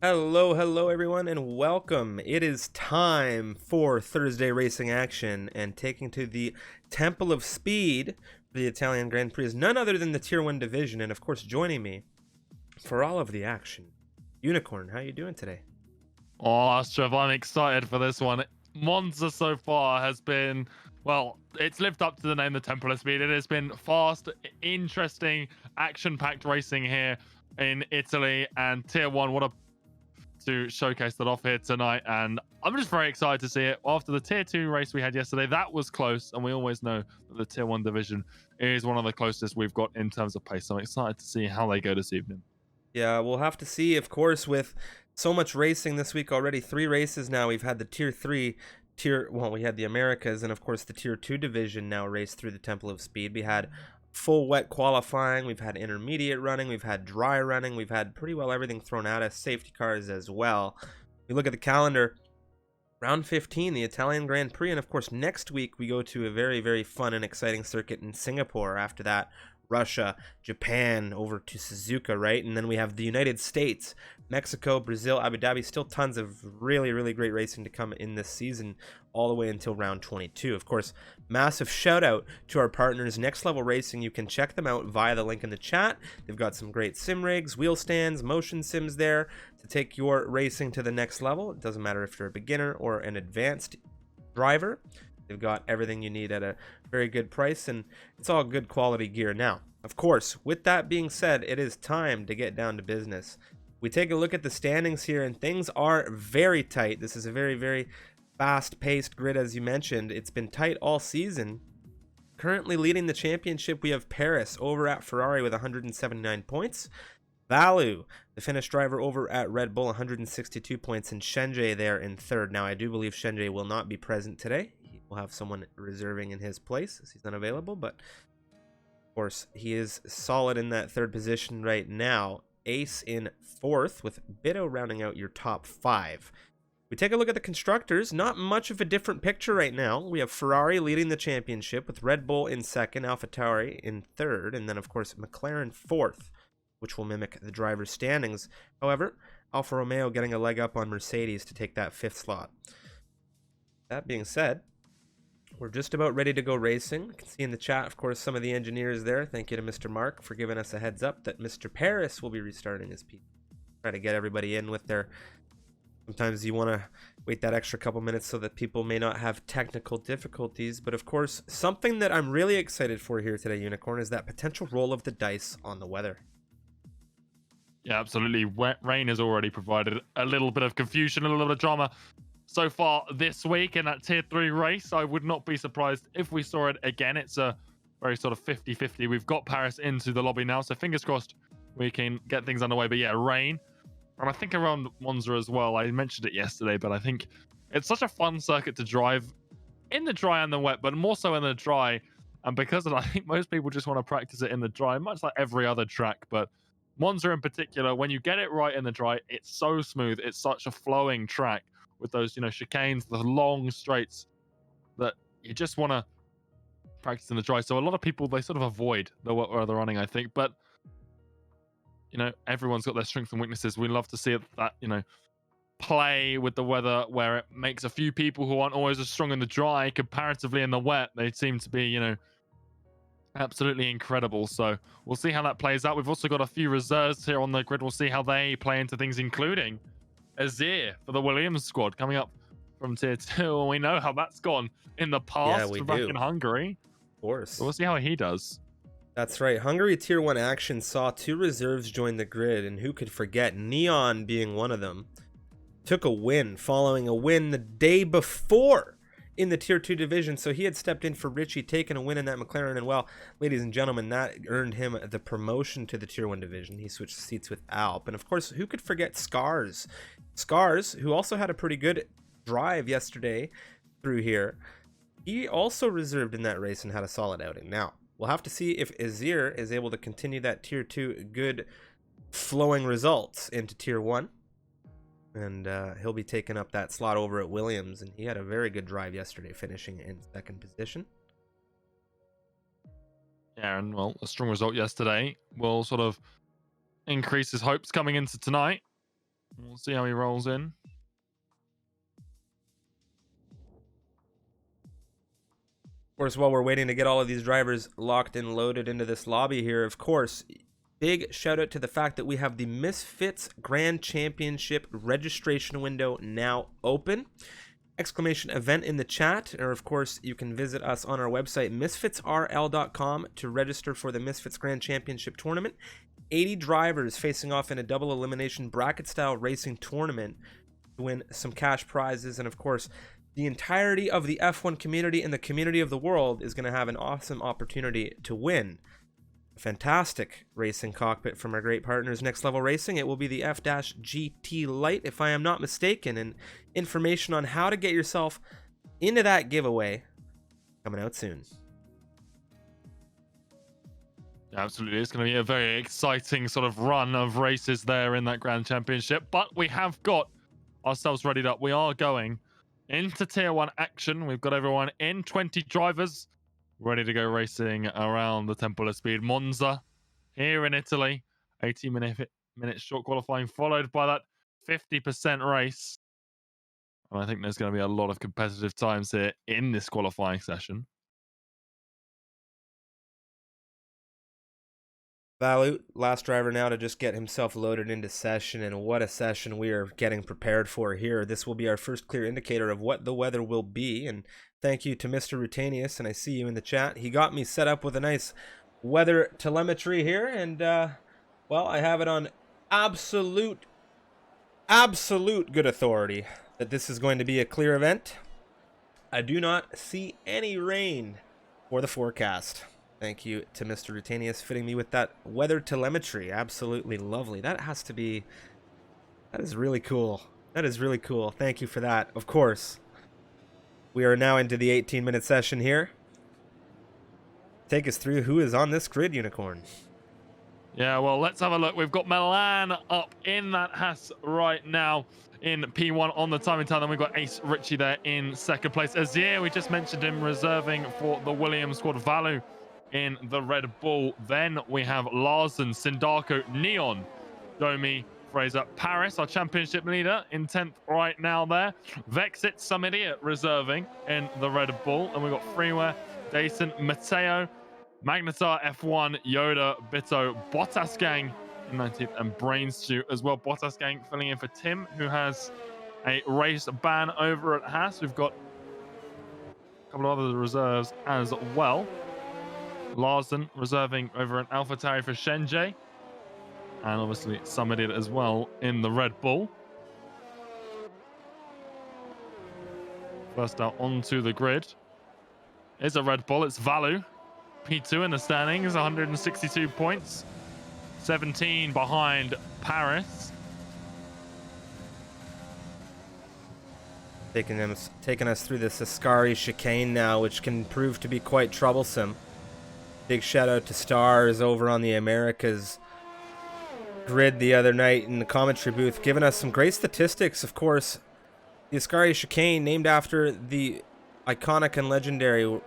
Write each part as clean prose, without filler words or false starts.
Hello everyone, and welcome. It is time for Thursday racing action, and taking to the Temple of Speed for the Italian Grand Prix is none other than the Tier 1 division, and of course joining me for all of the action, Unicorn. How you doing today? Oh, Trev, I'm excited for this one. Monza so far has been, well, it's lived up to the name, the Temple of Speed. It has been fast, interesting, action-packed racing here in Italy, and Tier 1, what a to showcase that off here tonight. And I'm just very excited to see it. After the Tier 2 race we had yesterday, that was close, and we always know that the Tier 1 division is one of the closest we've got in terms of pace. So I'm excited to see how they go this evening. Yeah, we'll have to see, of course, with so much racing this week already. 3 races now. We've had the Tier 3, we had the Americas, and of course the Tier 2 division now race through the Temple of Speed. We had full wet qualifying, we've had intermediate running, we've had dry running, we've had pretty well everything thrown at us, safety cars as well. We look at the calendar, round 15, the Italian Grand Prix, and of course next week we go to a very fun and exciting circuit in Singapore. After that, Russia, Japan, over to Suzuka, right? And then we have the United States, Mexico, Brazil, Abu Dhabi. Still tons of really great racing to come in this season, all the way until round 22. Of course, massive shout out to our partners, Next Level Racing. You can check them out via the link in the chat. They've got some great sim rigs, wheel stands, motion sims there to take your racing to the next level. It doesn't matter if you're a beginner or an advanced driver. They've got everything you need at a very good price, and it's all good quality gear. Now, of course, with that being said, it is time to get down to business. We take a look at the standings here, and things are very tight. This is a very fast-paced grid, as you mentioned. It's been tight all season. Currently leading the championship, we have Paris over at Ferrari with 179 points. Valu, the Finnish driver over at Red Bull, 162 points, and Shenjie there in third. Now, I do believe Shenjie will not be present today. We'll have someone reserving in his place as he's unavailable, but of course he is solid in that third position right now. Ace in fourth, with Bitto rounding out your top 5. We take a look at the constructors. Not much of a different picture right now. We have Ferrari leading the championship with Red Bull in second, AlphaTauri in third, and then of course McLaren fourth, which will mimic the driver's standings. However, Alfa Romeo getting a leg up on Mercedes to take that 5th slot. That being said, we're just about ready to go racing. You can see in the chat, of course, some of the engineers there. Thank you to Mr. Mark for giving us a heads up that Mr. Paris will be restarting his piece. Try to get everybody in with their... Sometimes you want to wait that extra couple minutes so that people may not have technical difficulties. But of course, something that I'm really excited for here today, Unicorn, is that potential roll of the dice on the weather. Yeah, absolutely. Rain has already provided a little bit of confusion, a little bit of drama so far this week in that Tier 3 race. I would not be surprised if we saw it again. It's a very sort of 50-50. We've got Paris into the lobby now, so fingers crossed we can get things underway. But yeah, rain. And I think around Monza as well. I mentioned it yesterday, but I think it's such a fun circuit to drive in the dry and the wet, but more so in the dry. And because of that, I think most people just want to practice it in the dry, much like every other track. But Monza in particular, when you get it right in the dry, it's so smooth. It's such a flowing track with those, chicanes, the long straights that you just want to practice in the dry. So a lot of people, they sort of avoid the wet weather running, I think. But, everyone's got their strengths and weaknesses. We love to see it that, play with the weather where it makes a few people who aren't always as strong in the dry comparatively in the wet. They seem to be, absolutely incredible. So we'll see how that plays out. We've also got a few reserves here on the grid. We'll see how they play into things, including Azir for the Williams squad coming up from Tier 2. And we know how that's gone in the past back in Hungary. Of course. So we'll see how he does. That's right. Hungary Tier 1 action saw 2 reserves join the grid, and who could forget Neon being one of them. Took a win following a win the day before in the Tier 2 division, so he had stepped in for Richie, taking a win in that McLaren, and well, ladies and gentlemen, that earned him the promotion to the Tier 1 division. He switched seats with Alp, and of course, who could forget Scars? Scars, who also had a pretty good drive yesterday through here, he also reserved in that race and had a solid outing. Now, we'll have to see if Azir is able to continue that Tier 2 good flowing results into Tier 1. And he'll be taking up that slot over at Williams. And he had a very good drive yesterday, finishing in 2nd position. Yeah, and well, a strong result yesterday will sort of increase his hopes coming into tonight. We'll see how he rolls in. Of course, while we're waiting to get all of these drivers locked and loaded into this lobby here, of course, big shout out to the fact that we have the Misfits Grand Championship registration window now open. Exclamation event in the chat, or of course you can visit us on our website misfitsrl.com to register for the Misfits Grand Championship tournament. 80 drivers facing off in a double elimination bracket style racing tournament to win some cash prizes, and of course the entirety of the F1 community and the community of the world is going to have an awesome opportunity to win a fantastic racing cockpit from our great partners Next Level Racing. It will be the F-GT Lite, if I am not mistaken, and information on how to get yourself into that giveaway coming out soon. Absolutely, it's going to be a very exciting sort of run of races there in that Grand Championship, but we have got ourselves readied up. We are going into Tier 1 action. We've got everyone in, 20 drivers ready to go racing around the Temple of Speed Monza here in Italy. 18-minute short qualifying, followed by that 50% race. And I think there's going to be a lot of competitive times here in this qualifying session. Valu, last driver now to just get himself loaded into session, and what a session we are getting prepared for here. This will be our first clear indicator of what the weather will be, and thank you to Mr. Rutanius, and I see you in the chat. He got me set up with a nice weather telemetry here, and well, I have it on absolute good authority that this is going to be a clear event. I do not see any rain for the forecast. Thank you to Mr. Rutanius fitting me with that weather telemetry. Absolutely lovely. That is really cool. That is really cool. Thank you for that. Of course, we are now into the 18-minute session here. Take us through who is on this grid, Unicorn. Yeah, well, let's have a look. We've got Milan up in that Haas right now in P1 on the timing time. Then we've got Ace Richie there in second place. Azir, we just mentioned him reserving for the Williams squad. Valu in the Red Bull. Then we have Larsen, Sindarko, Neon, Domi, Fraser, Paris, our championship leader in 10th right now there. Vexit, some idiot, reserving in the Red Bull. And we've got Freeware, Dason, Matteo, Magnetar, F1, Yoda, Bitto, Bottas Gang in 19th, and Brainstew as well. Bottas Gang filling in for Tim, who has a race ban over at Haas. We've got a couple of other reserves as well. Larsen reserving over an AlphaTauri for Shenjie, and obviously some idiot as well in the Red Bull. First out onto the grid is a Red Bull. It's Valu, P2 in the standings, 162 points, 17 behind Paris. Taking us through the Ascari chicane now, which can prove to be quite troublesome. Big shout out to Stars over on the Americas grid the other night in the commentary booth, giving us some great statistics. Of course, the Ascari chicane, named after the iconic and legendary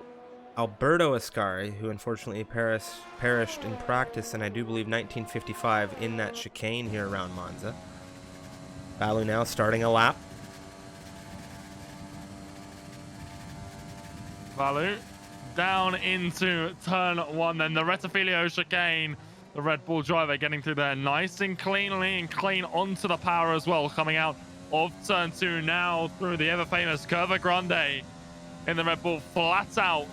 Alberto Ascari, who unfortunately perished in practice in, I do believe, 1955 in that chicane here around Monza. Balu now starting a lap. Valu down into turn 1, then the Rettifilio chicane. The Red Bull driver getting through there nice and cleanly, and clean onto the power as well, coming out of turn 2 now through the ever-famous Curva Grande in the Red Bull, flat out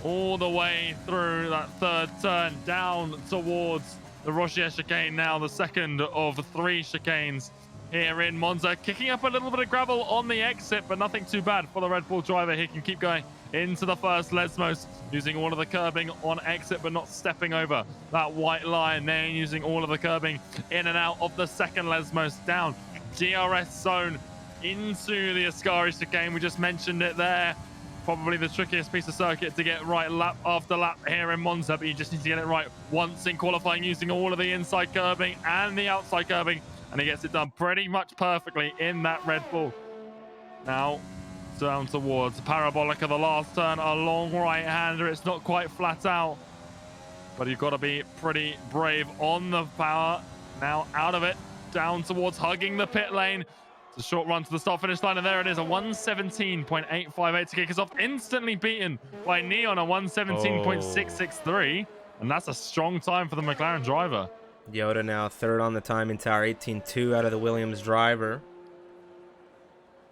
all the way through that third turn down towards the Rochier chicane, now the second of 3 chicanes here in Monza. Kicking up a little bit of gravel on the exit, but nothing too bad for the Red Bull driver. He can keep going into the first Lesmos, using all of the curbing on exit, but not stepping over that white line. Then using all of the curbing in and out of the second Lesmos, down DRS zone into the Ascari chicane. We just mentioned it there. Probably the trickiest piece of circuit to get right lap after lap here in Monza, but you just need to get it right once in qualifying, using all of the inside curbing and the outside curbing, and he gets it done pretty much perfectly in that Red Bull. Now down towards Parabolic of the last turn, a long right-hander. It's not quite flat out, but you've got to be pretty brave on the power. Now out of it down towards hugging the pit lane. It's a short run to the start finish line, and there it is, a 117.858 to kick us off, instantly beaten by Neon, a 117.663, and that's a strong time for the McLaren driver. Yoda now third on the timing tower, 18.2 out of the Williams driver.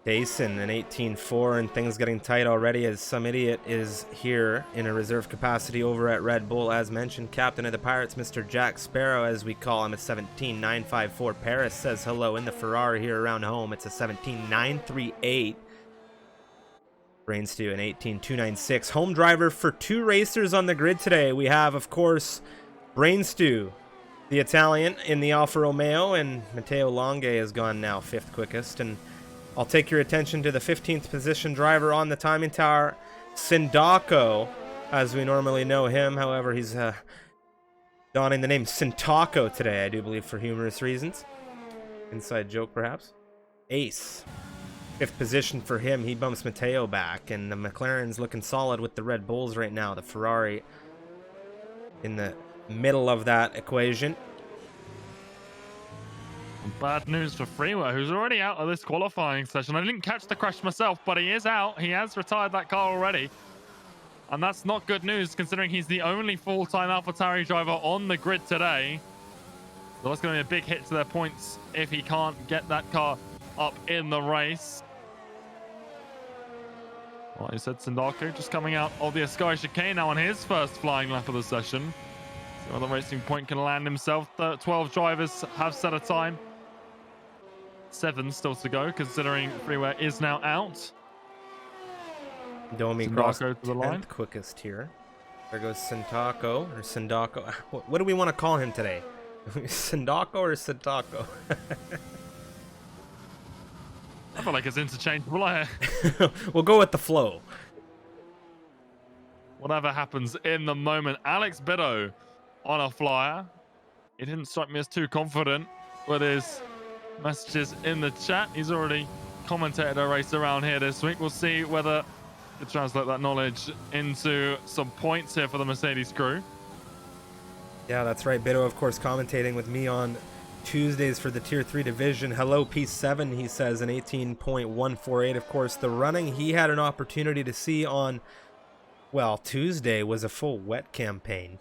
Dason an 18.4, and things getting tight already as some idiot is here in a reserve capacity over at Red Bull. As mentioned, captain of the Pirates, Mr. Jack Sparrow, as we call him, a 17.954. Paris says hello in the Ferrari here around home. It's a 17.938. Brainstew an 18.296. Home driver for two racers on the grid today. We have, of course, Brainstew, the Italian, in the Alfa Romeo, and Matteo Longe has gone now 5th quickest. And I'll take your attention to the 15th position driver on the timing tower, Sindako, as we normally know him. However, he's donning the name Sintako today, I do believe, for humorous reasons. Inside joke, perhaps. Ace, 5th position for him. He bumps Matteo back, and the McLaren's looking solid with the Red Bulls right now. The Ferrari in the middle of that equation. Bad news for Freeway, who's already out of this qualifying session. I didn't catch the crash myself, but he is out. He has retired that car already. And that's not good news, considering he's the only full-time AlphaTauri driver on the grid today. So that's going to be a big hit to their points if he can't get that car up in the race. Well, he said Sindako just coming out of the Ascari chicane now on his first flying lap of the session. See whether Racing Point can land himself. 12 drivers have set a time. 7 still to go, considering Freeway is now out. Domi crossed 10th quickest here. There goes Sintako, or Sindako. What do we want to call him today? Sindako or Sintako? I feel like it's interchangeable. We'll go with the flow. Whatever happens in the moment. Alex Biddo on a flyer. He didn't strike me as too confident with his messages in the chat. He's already commentated a race around here this week. We'll see whether to translate that knowledge into some points here for the Mercedes crew. Yeah, that's right. Biddo, of course, commentating with me on Tuesdays for the Tier 3 division. Hello, P7, he says, an 18.148. Of course, the running he had an opportunity to see on, well, Tuesday was a full wet campaign.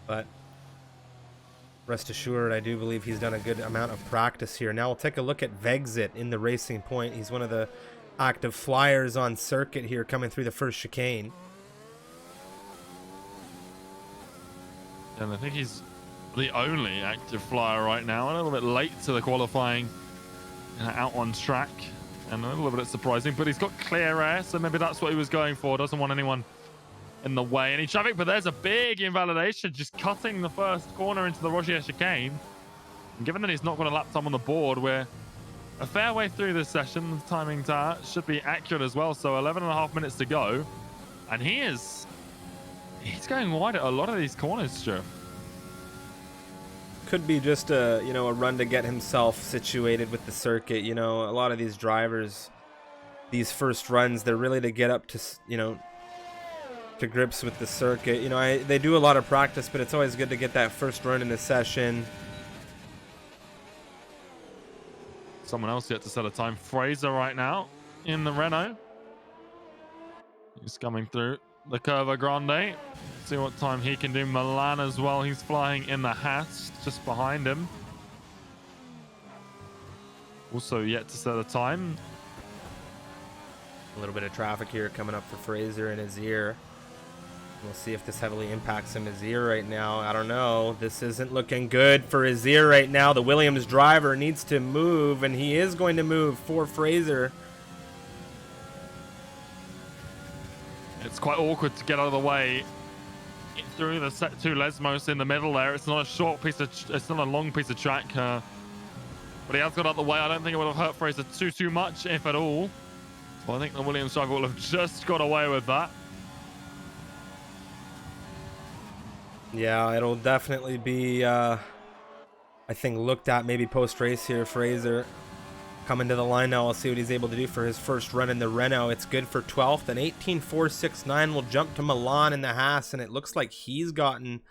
But rest assured, I do believe he's done a good amount of practice here. Now we'll take a look at Vexit in the Racing Point. He's one of the active flyers on circuit here coming through the first chicane. And I think he's the only active flyer right now. A little bit late to the qualifying out on track. And a little bit surprising, but he's got clear air, so maybe that's what he was going for. Doesn't want anyone in the way, any traffic, but there's a big invalidation, just cutting the first corner into the Rogier chicane. And given that he's not got a lap time on the board, we're a fair way through this session. The timing should be accurate as well, so 11.5 minutes to go. And he's going wide at a lot of these corners, Stu. Could be just a run to get himself situated with the circuit. You know, a lot of these drivers, these first runs, they're really to get up to, to grips with the circuit. You know, they do a lot of practice, but it's always good to get that first run in the session. Someone else yet to set a time. Fraser right now in the Renault. He's coming through the Curva Grande. See what time he can do. Milan as well. He's flying in the Haas just behind him. Also yet to set a time. A little bit of traffic here coming up for Fraser in his ear. We'll see if this heavily impacts him. His ear right now, I don't know. This isn't looking good for his ear right now. The Williams driver needs to move, and he is going to move for Fraser. It's quite awkward to get out of the way through the set 2 Lesmos in the middle there. It's not a short piece of, it's not a long piece of track, but he has got out of the way. I don't think it would have hurt Fraser too much, if at all. Well, I think the Williams driver will have just got away with that. Yeah, it'll definitely be, I think, looked at maybe post-race here. Fraser coming to the line now. I'll see what he's able to do for his first run in the Renault. It's good for 12th, and 18.469 will jump to Milan in the Haas, and it looks like he's gotten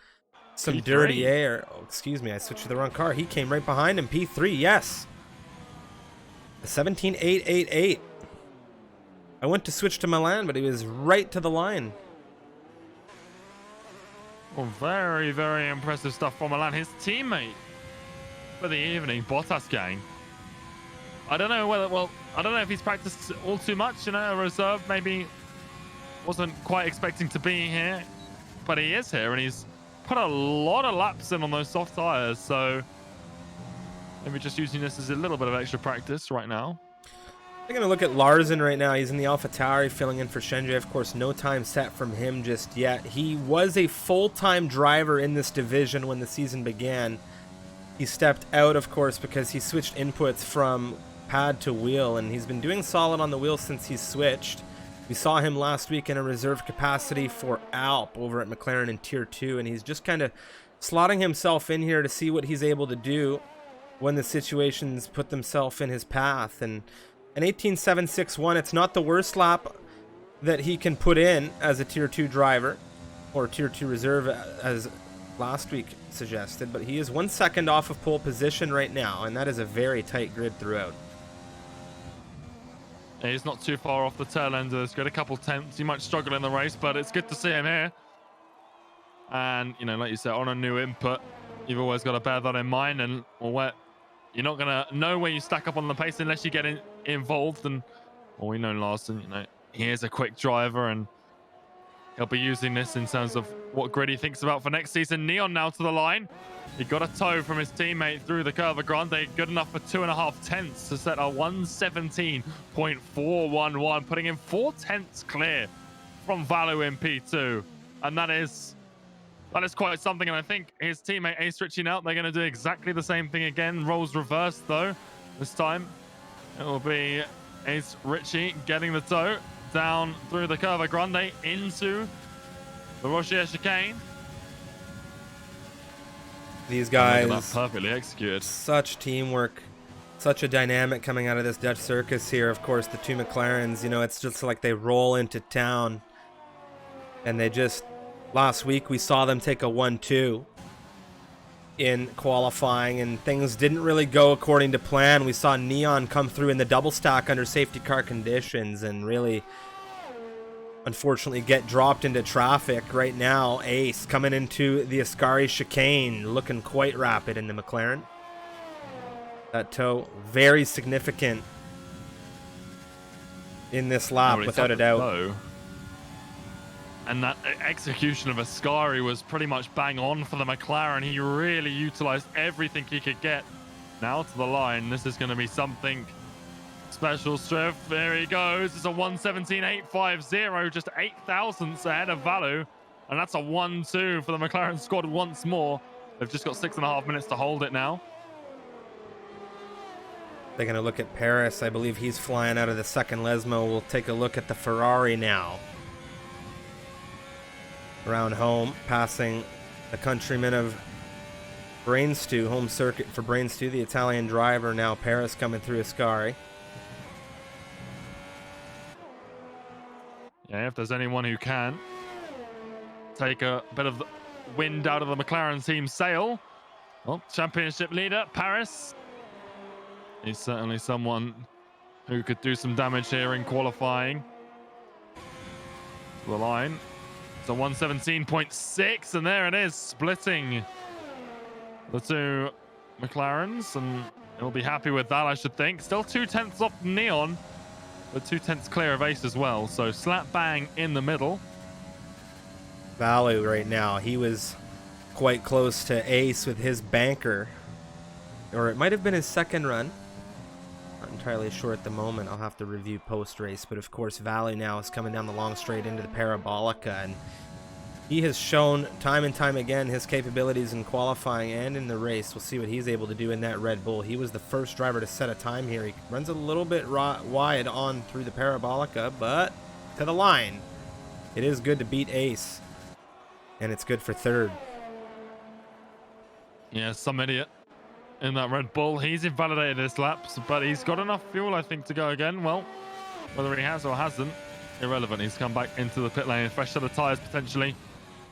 Some P3. dirty air. Oh, excuse me, I switched to the wrong car. He came right behind him. P3, yes. A 17.888. I went to switch to Milan, but he was right to the line. Well, very, very impressive stuff from Milan. His teammate for the evening, Bottas gang. I don't know whether, well, I don't know if he's practiced all too much, you know, a reserve maybe wasn't quite expecting to be here, but he is here and he's put a lot of laps in on those soft tires, so maybe just using this as a little bit of extra practice right now. I'm going to look at Larson right now. He's in the AlphaTauri filling in for Shenji. Of course, no time set from him just yet. He was a full-time driver in this division when the season began. He stepped out, of course, because he switched inputs from pad to wheel, and he's been doing solid on the wheel since he's switched. We saw him last week in a reserve capacity for Alp over at McLaren in Tier 2, and he's just kind of slotting himself in here to see what he's able to do when the situations put themselves in his path. And an 18.761, it's not the worst lap that he can put in as a Tier 2 driver, or Tier 2 reserve as last week suggested, but he is 1 second off of pole position right now, and that is a very tight grid throughout. He's not too far off the tail end of this. Got a couple tenths. He might struggle in the race, but it's good to see him here. And, you know, like you said, on a new input, you've always got to bear that in mind. And you're not going to know where you stack up on the pace unless you get involved. And, well, we know Larson, you know, he is a quick driver and he'll be using this in terms of what grid he thinks about for next season. Neon now to the line. He got a tow from his teammate through the Curva Grande. Good enough for 2.5 tenths to set a 117.411, putting him 4 tenths clear from Valu in P2. And that is quite something. And I think his teammate AEST Richie now, they're going to do exactly the same thing again. Roles reversed though. This time it will be AEST Richie getting the tow down through the Curva Grande into the Rocher chicane. These guys, perfectly executed. Such teamwork, such a dynamic coming out of this Dutch circus here. Of course, the two McLarens, you know, it's just like they roll into town. And they just, last week we saw them take a 1-2 in qualifying, and things didn't really go according to plan. We saw Neon come through in the double stack under safety car conditions and really, unfortunately, get dropped into traffic. Right now, Ace coming into the Ascari chicane, looking quite rapid in the McLaren. That tow, very significant in this lap, without a doubt. And that execution of Ascari was pretty much bang on for the McLaren. He really utilized everything he could get. Now to the line, this is going to be something special. Striff, there he goes. It's a 117.850, just 8 thousandths ahead of Valu. And that's a 1-2 for the McLaren squad once more. They've just got 6.5 minutes to hold it now. They're going to look at Paris. I believe he's flying out of the second Lesmo. We'll take a look at the Ferrari now. Around home, passing the countryman of Brainstew, home circuit for Brainstew, the Italian driver. Now Paris coming through Ascari. Yeah, if there's anyone who can take a bit of wind out of the McLaren team sail. Well, championship leader, Paris. He's certainly someone who could do some damage here in qualifying. The line. It's a 117.6, and there it is, splitting the two McLarens, and he'll be happy with that, I should think. Still 2 tenths off Neon, but 2 tenths clear of Ace as well, so slap bang in the middle. Valu right now, he was quite close to Ace with his banker, or it might have been his second run. Not entirely sure at the moment. I'll have to review post-race, but of course Valu now is coming down the long straight into the Parabolica, and he has shown time and time again his capabilities in qualifying and in the race. We'll see what he's able to do in that Red Bull. He was the first driver to set a time here. He runs a little bit wide on through the Parabolica, but to the line. It is good to beat Ace, and it's good for third. Yeah, some idiot in that Red Bull. He's invalidated his laps, but he's got enough fuel, I think, to go again. Well, whether he has or hasn't, irrelevant. He's come back into the pit lane, fresh set of tyres potentially.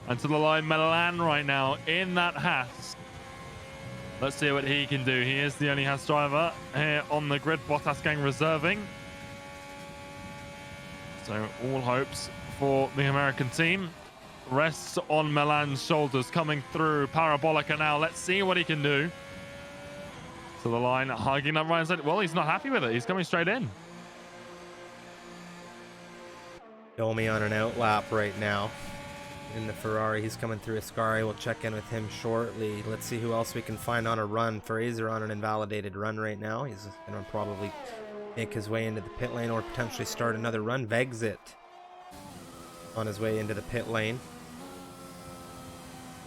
And to the line, Milan right now in that Haas. Let's see what he can do. He is the only Haas driver here on the grid. Bottas gang reserving. So all hopes for the American team rests on Milan's shoulders. Coming through Parabolica now. Let's see what he can do. To the line, hugging that right side. Well, he's not happy with it. He's coming straight in. Domi on an out lap right now in the Ferrari. He's coming through Ascari. We'll check in with him shortly. Let's see who else we can find on a run. Fraser on an invalidated run right now. He's going to probably make his way into the pit lane or potentially start another run. Vexit on his way into the pit lane.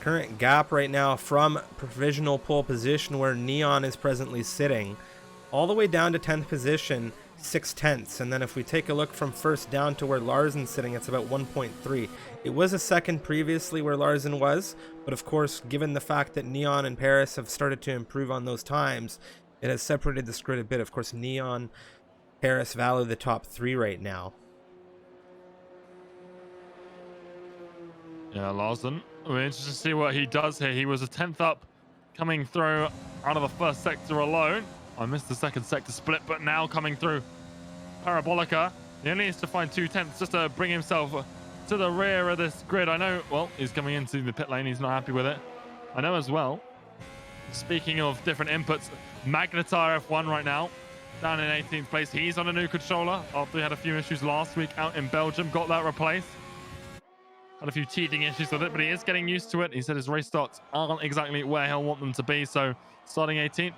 Current gap right now from provisional pole position where Neon is presently sitting all the way down to 10th position, 6/10. And then if we take a look from first down to where Larsen's sitting, it's about 1.3. It was a second previously where Larsen was, but of course, given the fact that Neon and Paris have started to improve on those times, it has separated the grid a bit. Of course, Neon, Paris, Valu, the top three right now. Yeah, Larsen. We're interested to see what he does here. He was a 10th up coming through out of the first sector alone. I missed the second sector split, but now coming through Parabolica. He only needs to find 2/10 just to bring himself to the rear of this grid. I know, well, he's coming into the pit lane. He's not happy with it. I know as well. Speaking of different inputs, Magnetar F1 right now, down in 18th place. He's on a new controller after he had a few issues last week out in Belgium. Got that replaced. Had a few teething issues with it, but he is getting used to it. He said his race starts aren't exactly where he'll want them to be, so starting 18th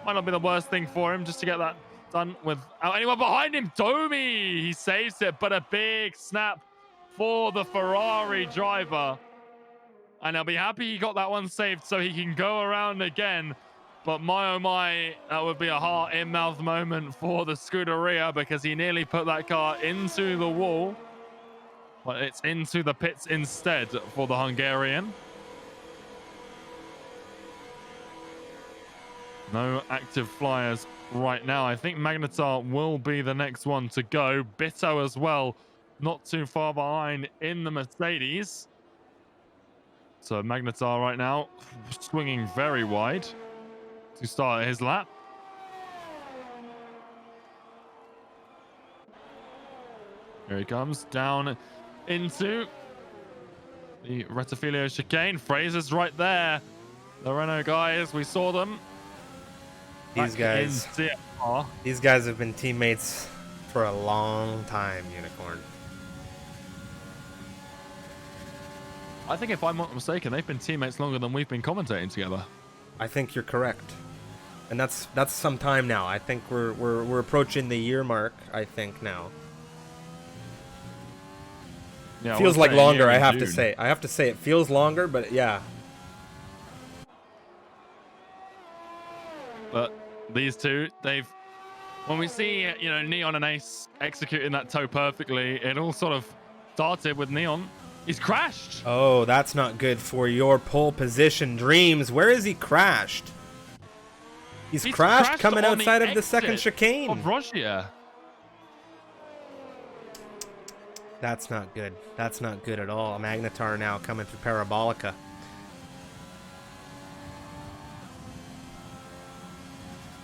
might not be the worst thing for him just to get that done without anyone behind him. Domi, he saves it, but a big snap for the Ferrari driver. And I'll be happy he got that one saved so he can go around again. But my oh my, that would be a heart in mouth moment for the Scuderia because he nearly put that car into the wall. But it's into the pits instead for the Hungarian. No active flyers right now. I think Magnetar will be the next one to go. Bitto as well, not too far behind in the Mercedes. So Magnetar right now swinging very wide to start his lap. Here he comes down into the Rettifilio chicane. Fraser's right there. The Renault guys, we saw them. These guys have been teammates for a long time, Unicorn. I think if I'm not mistaken, they've been teammates longer than we've been commentating together. I think you're correct. And that's some time now. I think we're approaching the year mark, I think now. Yeah, feels like longer, I have to say. I have to say it feels longer, but yeah. But these two, when we see, Neon and Ace executing that toe perfectly, it all sort of started with Neon. He's crashed. Oh, that's not good for your pole position dreams. Where is he crashed? He's crashed coming outside of the second chicane. Of Russia. That's not good. That's not good at all. Magnetar now coming through Parabolica.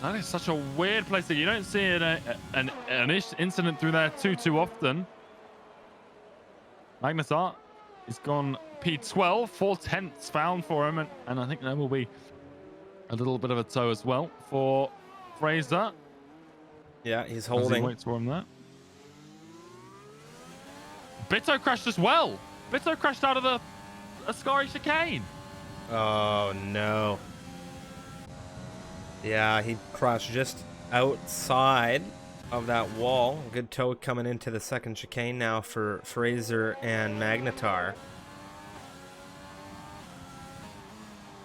That is such a weird place that you don't see an incident through there too often. Magnetar has gone P12, 4/10 found for him, and I think there will be a little bit of a toe as well for Fraser. Yeah, he's holding. As he waits for him there. Bitto crashed as well. Bitto crashed out of the Ascari chicane. Oh, no. Yeah, he crashed just outside of that wall. Good toe coming into the second chicane now for Fraser and Magnetar.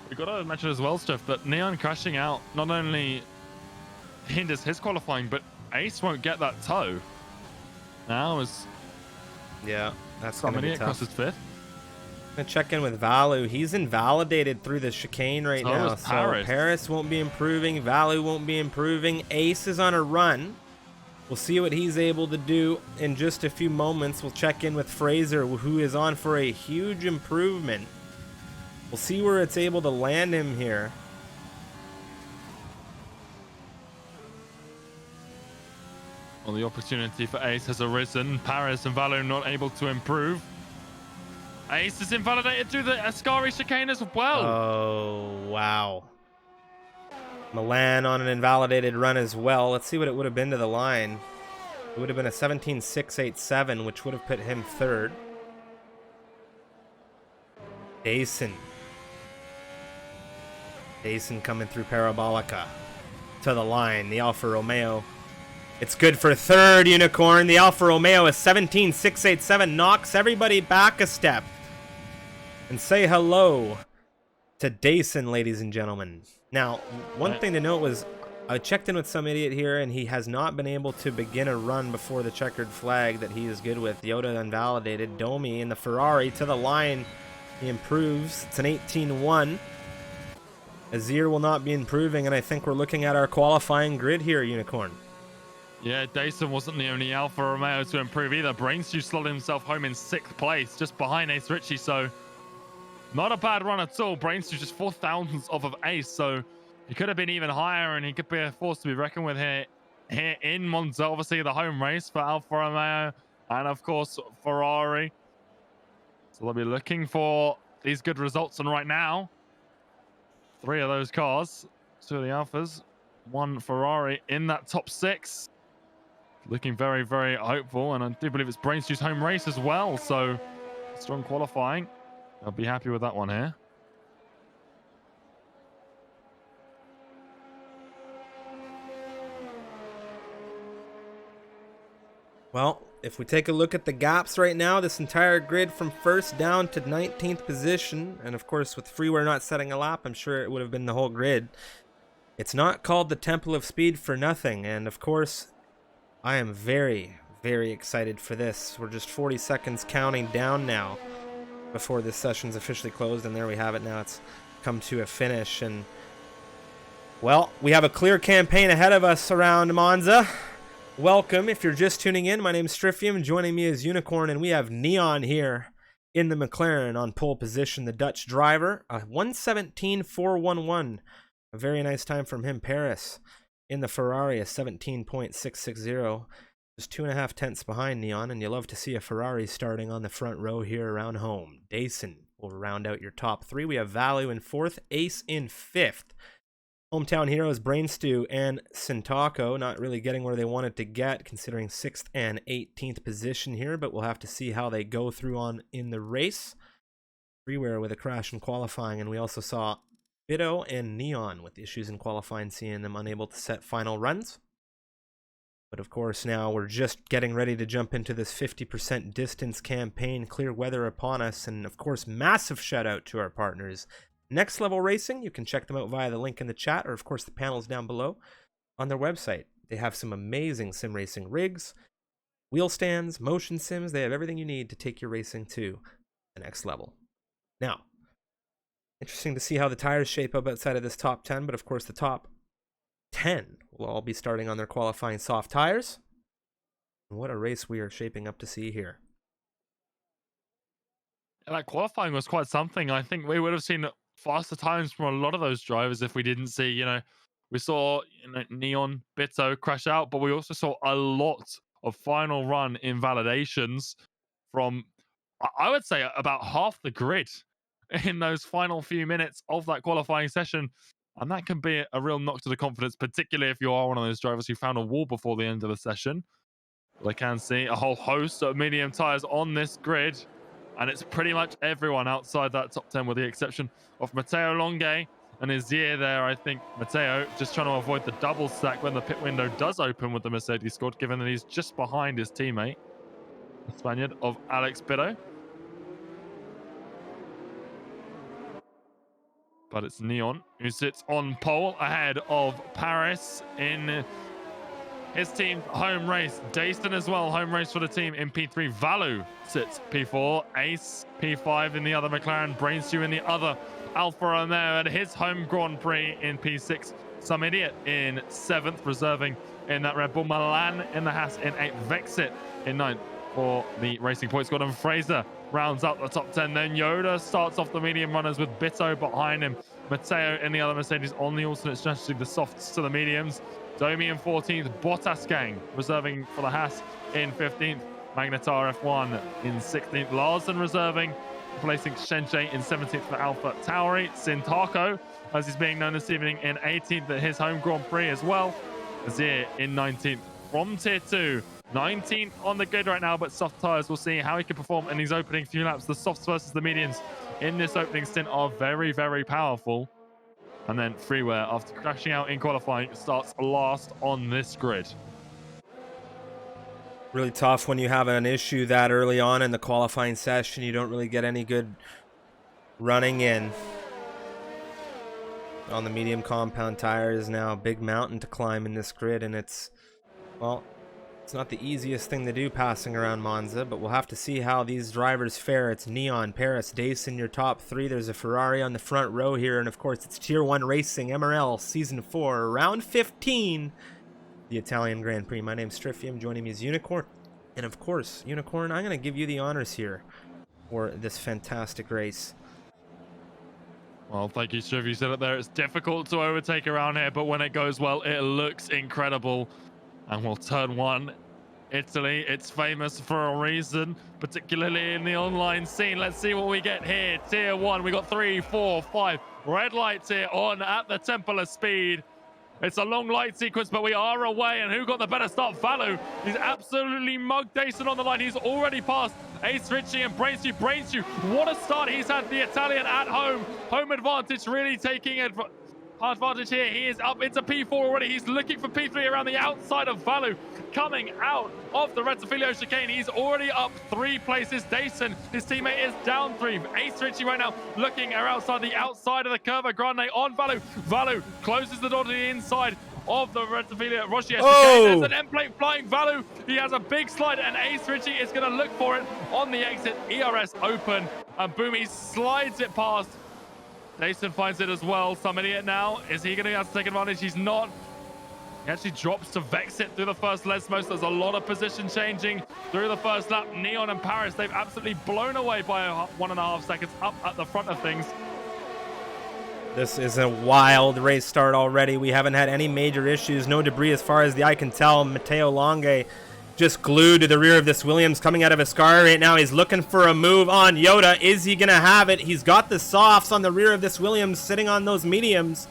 We got to mention as well, Steph, that Neon crashing out not only hinders his qualifying, but Ace won't get that toe. Now is... Yeah, that's going to be tough. Crosses fifth. I'm going to check in with Valu. He's invalidated through the chicane right now. So Paris won't be improving. Valu won't be improving. Ace is on a run. We'll see what he's able to do in just a few moments. We'll check in with Fraser, who is on for a huge improvement. We'll see where it's able to land him here. Well, the opportunity for Ace has arisen. Paris and Valo not able to improve. Ace is invalidated through the Ascari chicane as well. Oh, wow. Milan on an invalidated run as well. Let's see what it would have been to the line. It would have been a 17.687, which would have put him third. Dason coming through Parabolica to the line. The Alfa Romeo. It's good for third, Unicorn. The Alfa Romeo is 17.687. Knocks everybody back a step. And say hello to Dason, ladies and gentlemen. Now, one thing to note was I checked in with some idiot here, and he has not been able to begin a run before the checkered flag that he is good with. Yoda invalidated. Domi in the Ferrari to the line. He improves. It's an 18-1. Azir will not be improving, and I think we're looking at our qualifying grid here, Unicorn. Yeah, Dason wasn't the only Alfa Romeo to improve either. Brainstew slotted himself home in 6th place, just behind Ace Ritchie, so not a bad run at all. Brainstew just 0.004 off of Ace, so he could have been even higher, and he could be a force to be reckoned with here in Monza. Obviously, the home race for Alfa Romeo and, of course, Ferrari. So they'll be looking for these good results, and right now, 3 of those cars, 2 of the Alphas, 1 Ferrari in that top 6. Looking very, very hopeful, and I do believe it's Brainstew's home race as well, so strong qualifying. I'll be happy with that one here. Well, if we take a look at the gaps right now, this entire grid from first down to 19th position, and of course with Freeware not setting a lap, I'm sure it would have been the whole grid. It's not called the Temple of Speed for nothing, and of course I am very, very excited for this. We're just 40 seconds counting down now before this session's officially closed, and there we have it now. It's come to a finish, and well, we have a clear campaign ahead of us around Monza. Welcome. If you're just tuning in, my name is Stryfium. Joining me is Unicorn, and we have Neon here in the McLaren on pole position, the Dutch driver, a 1:17.411. A very nice time from him. Paris in the Ferrari, a 17.660. Just 2.5 tenths behind Neon, and you love to see a Ferrari starting on the front row here around home. Dason will round out your top 3. We have Valu in 4th, Ace in 5th. Hometown heroes Brainstew and Sintako not really getting where they wanted to get, considering 6th and 18th position here, but we'll have to see how they go through on in the race. Freeware with a crash in qualifying, and we also saw Bido and Neon with issues in qualifying, seeing them unable to set final runs. But of course now we're just getting ready to jump into this 50% distance campaign, clear weather upon us, and of course massive shout out to our partners Next Level Racing. You can check them out via the link in the chat, or of course the panels down below on their website. They have some amazing sim racing rigs, wheel stands, motion sims. They have everything you need to take your racing to the next level. Now, interesting to see how the tires shape up outside of this top 10, but of course the top 10 will all be starting on their qualifying soft tires. And what a race we are shaping up to see here. That qualifying was quite something. I think we would have seen faster times from a lot of those drivers if we didn't see, we saw Neon, Bitto crash out, but we also saw a lot of final run invalidations from, I would say, about half the grid in those final few minutes of that qualifying session. And that can be a real knock to the confidence, particularly if you are one of those drivers who found a wall before the end of the session. Well, I can see a whole host of medium tires on this grid, and it's pretty much everyone outside that top 10 with the exception of Matteo Longe and Azir there. I think Matteo just trying to avoid the double stack when the pit window does open with the Mercedes squad, given that he's just behind his teammate, the Spaniard of Alex Bitto. But it's Neon who sits on pole ahead of Paris in his team's home race. Dayston as well, home race for the team in P3. Valu sits P4. Ace P5 in the other McLaren. Brainstew in the other Alfa Romeo at his home Grand Prix in P6. Some idiot in 7th, reserving in that Red Bull. Milan in the Haas in 8th. Vexit in 9th for the Racing Point squad. And Fraser rounds up the top 10. Then Yoda starts off the medium runners with Bitto behind him. Matteo in the other Mercedes on the alternate strategy, the softs to the mediums. Domi in 14th. Bottas gang reserving for the Haas in 15th. Magnetar F1 in 16th. Larsen reserving, placing Shenche in 17th for Alpha Tauri. Sintako, as he's being known this evening, in 18th at his home Grand Prix as well. Azir in 19th from Tier 2. 19th on the grid right now, but soft tyres. We'll see how he can perform in these opening few laps. The softs versus the mediums in this opening stint are very, very powerful. And then Freeware, after crashing out in qualifying, starts last on this grid. Really tough when you have an issue that early on in the qualifying session. You don't really get any good running in. On the medium compound tires now, a big mountain to climb in this grid, and it's, well, it's not the easiest thing to do passing around Monza, but we'll have to see how these drivers fare. It's Neon, Paris, Dason, your top three. There's a Ferrari on the front row here, and of course it's Tier 1 Racing, MRL, Season 4, Round 15, the Italian Grand Prix. My name's Triffium, joining me is Unicorn. And of course, Unicorn, I'm going to give you the honors here for this fantastic race. Well, thank you, Striv. You said it there. It's difficult to overtake around here, but when it goes well, it looks incredible. And we'll turn 1. Italy, it's famous for a reason, particularly in the online scene. Let's see what we get here. Tier 1, we got 3, 4, 5 red lights here on at the Temple of Speed. It's a long light sequence, but we are away. And who got the better start? Valu. He's absolutely mugged Dason on the line. He's already passed Ace Ritchie and Brainsdew. Brainsdew, what a start he's had. The Italian at home. Home advantage, really taking advantage here. He is up into P4 already. He's looking for P3 around the outside of Valu. Coming out of the Retzafilio chicane. He's already up 3 places. Dason, his teammate, is down 3. Ace Ritchie right now looking outside of the Curva Grande on Valu. Valu closes the door to the inside of the Retzafilio Rochier chicane. There's an end plate flying. Valu, he has a big slide, and Ace Ritchie is going to look for it on the exit. ERS open, and boom, he slides it past. Dason finds it as well. Some idiot now. Is he going to have to take advantage? He's not. He actually drops to Vexit through the first Lesmos. There's a lot of position changing through the first lap. Neon and Paris, they've absolutely blown away by 1.5 seconds up at the front of things. This is a wild race start already. We haven't had any major issues. No debris as far as the eye can tell. Matteo Longe just glued to the rear of this Williams coming out of his car right now. He's looking for a move on Yoda. Is he going to have it? He's got the softs on the rear of this Williams sitting on those mediums.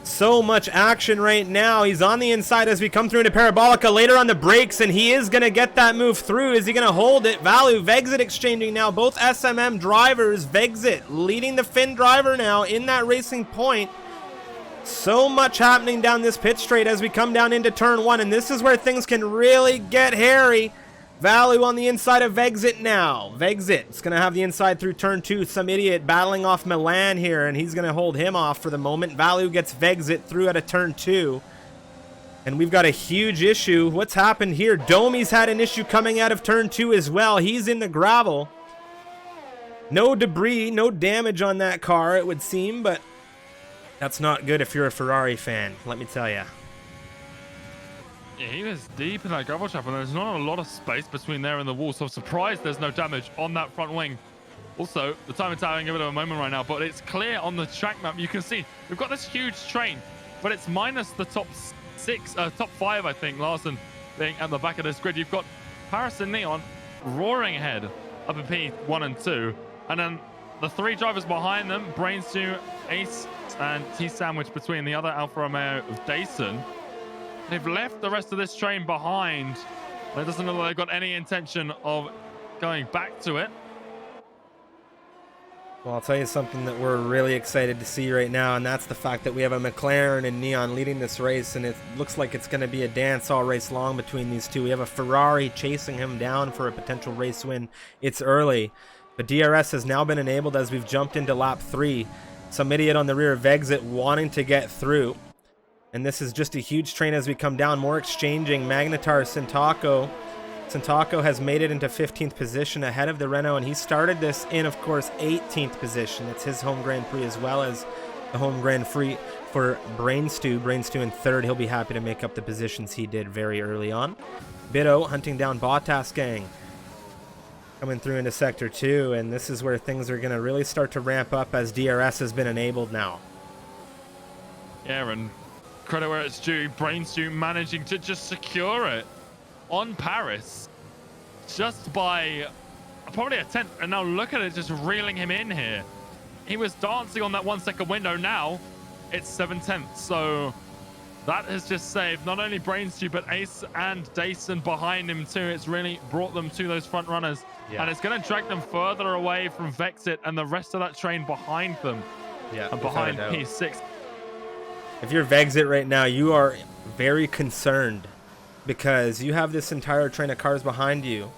So much action right now. He's on the inside as we come through into Parabolica. Later on the brakes, and he is going to get that move through. Is he going to hold it? Valu, Vexit exchanging now. Both SMM drivers. Vexit leading the Finn driver now in that Racing Point. So much happening down this pit straight as we come down into turn 1, and this is where things can really get hairy. Valu on the inside of Vexit now. Vexit's going to have the inside through turn 2. Some idiot battling off Milan here, and he's going to hold him off for the moment. Valu gets Vexit through out of turn 2. And we've got a huge issue. What's happened here? Domi's had an issue coming out of turn 2 as well. He's in the gravel. No debris, no damage on that car, it would seem, but that's not good if you're a Ferrari fan, let me tell you. Yeah, he was deep in that gravel trap, and there's not a lot of space between there and the wall, so I'm surprised there's no damage on that front wing. Also, the time is having a bit of a moment right now, but it's clear on the track map. You can see we've got this huge train, but it's minus the top 5, I think, Larsen being at the back of this grid. You've got Paris and Neon roaring ahead up in P1 and 2, and then the 3 drivers behind them, Brainsdew, Ace, and T-Sandwich between the other Alfa Romeo of Dason. They've left the rest of this train behind. It doesn't look like they've got any intention of going back to it. Well, I'll tell you something that we're really excited to see right now, and that's the fact that we have a McLaren and Neon leading this race, and it looks like it's going to be a dance all race long between these two. We have a Ferrari chasing him down for a potential race win. It's early, but DRS has now been enabled as we've jumped into lap 3. Some idiot on the rear of Vexit wanting to get through. And this is just a huge train as we come down. More exchanging. Magnetar Sintako. Sintako has made it into 15th position ahead of the Renault, and he started this in, of course, 18th position. It's his home Grand Prix as well as the home Grand Prix for Brainstew. Brainstew in third. He'll be happy to make up the positions he did very early on. Bitto hunting down Bottas gang. Coming through into Sector 2, and this is where things are going to really start to ramp up as DRS has been enabled now. Yeah, and credit where it's due, Brainstew managing to just secure it on Paris just by probably a tenth. And now look at it, just reeling him in here. He was dancing on that 1 second window. Now it's 7/10. So that has just saved not only Brainstew, but Ace and Dason behind him too. It's really brought them to those front runners. Yeah. And it's going to drag them further away from Vexit and the rest of that train behind them. Yeah, and behind P6. If you're Vexit right now, you are very concerned because you have this entire train of cars behind you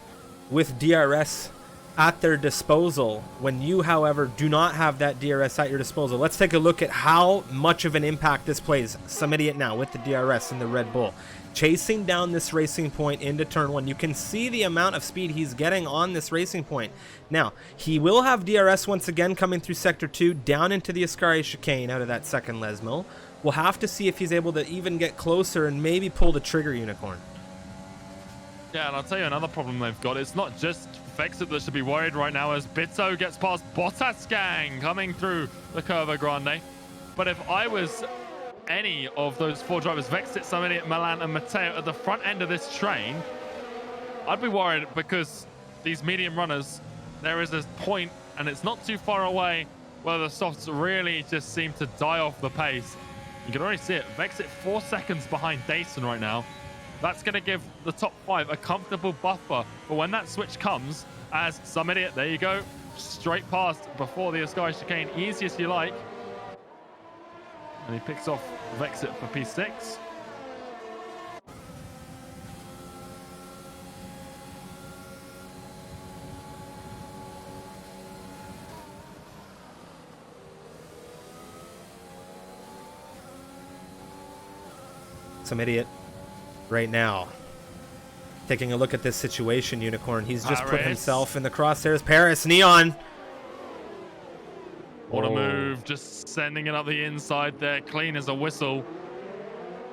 with DRS at their disposal when you, however, do not have that DRS at your disposal. Let's take a look at how much of an impact this plays. Some idiot now with the DRS in the Red Bull. Chasing down this racing point into turn 1. You can see the amount of speed he's getting on this racing point. Now, he will have DRS once again coming through Sector 2 down into the Ascari chicane out of that second Lesmo. We'll have to see if he's able to even get closer and maybe pull the trigger, Unicorn. Yeah, and I'll tell you another problem they've got. It's not just Vexit that should be worried right now as Bitto gets past Bottas gang coming through the Curva Grande. But if I was any of those 4 drivers, Vexit, Samedi, Milan, and Matteo at the front end of this train, I'd be worried because these medium runners, there is a point, and it's not too far away, where the softs really just seem to die off the pace. You can already see it. Vexit 4 seconds behind Dason right now. That's going to give the top 5 a comfortable buffer for when that switch comes, as some idiot, there you go, straight past before the Ascari chicane, easy as you like. And he picks off Vexit for P6. Some idiot right now taking a look at this situation, Unicorn. He's just put himself in the crosshairs. Paris, Neon. What a move, just sending it up the inside there, clean as a whistle.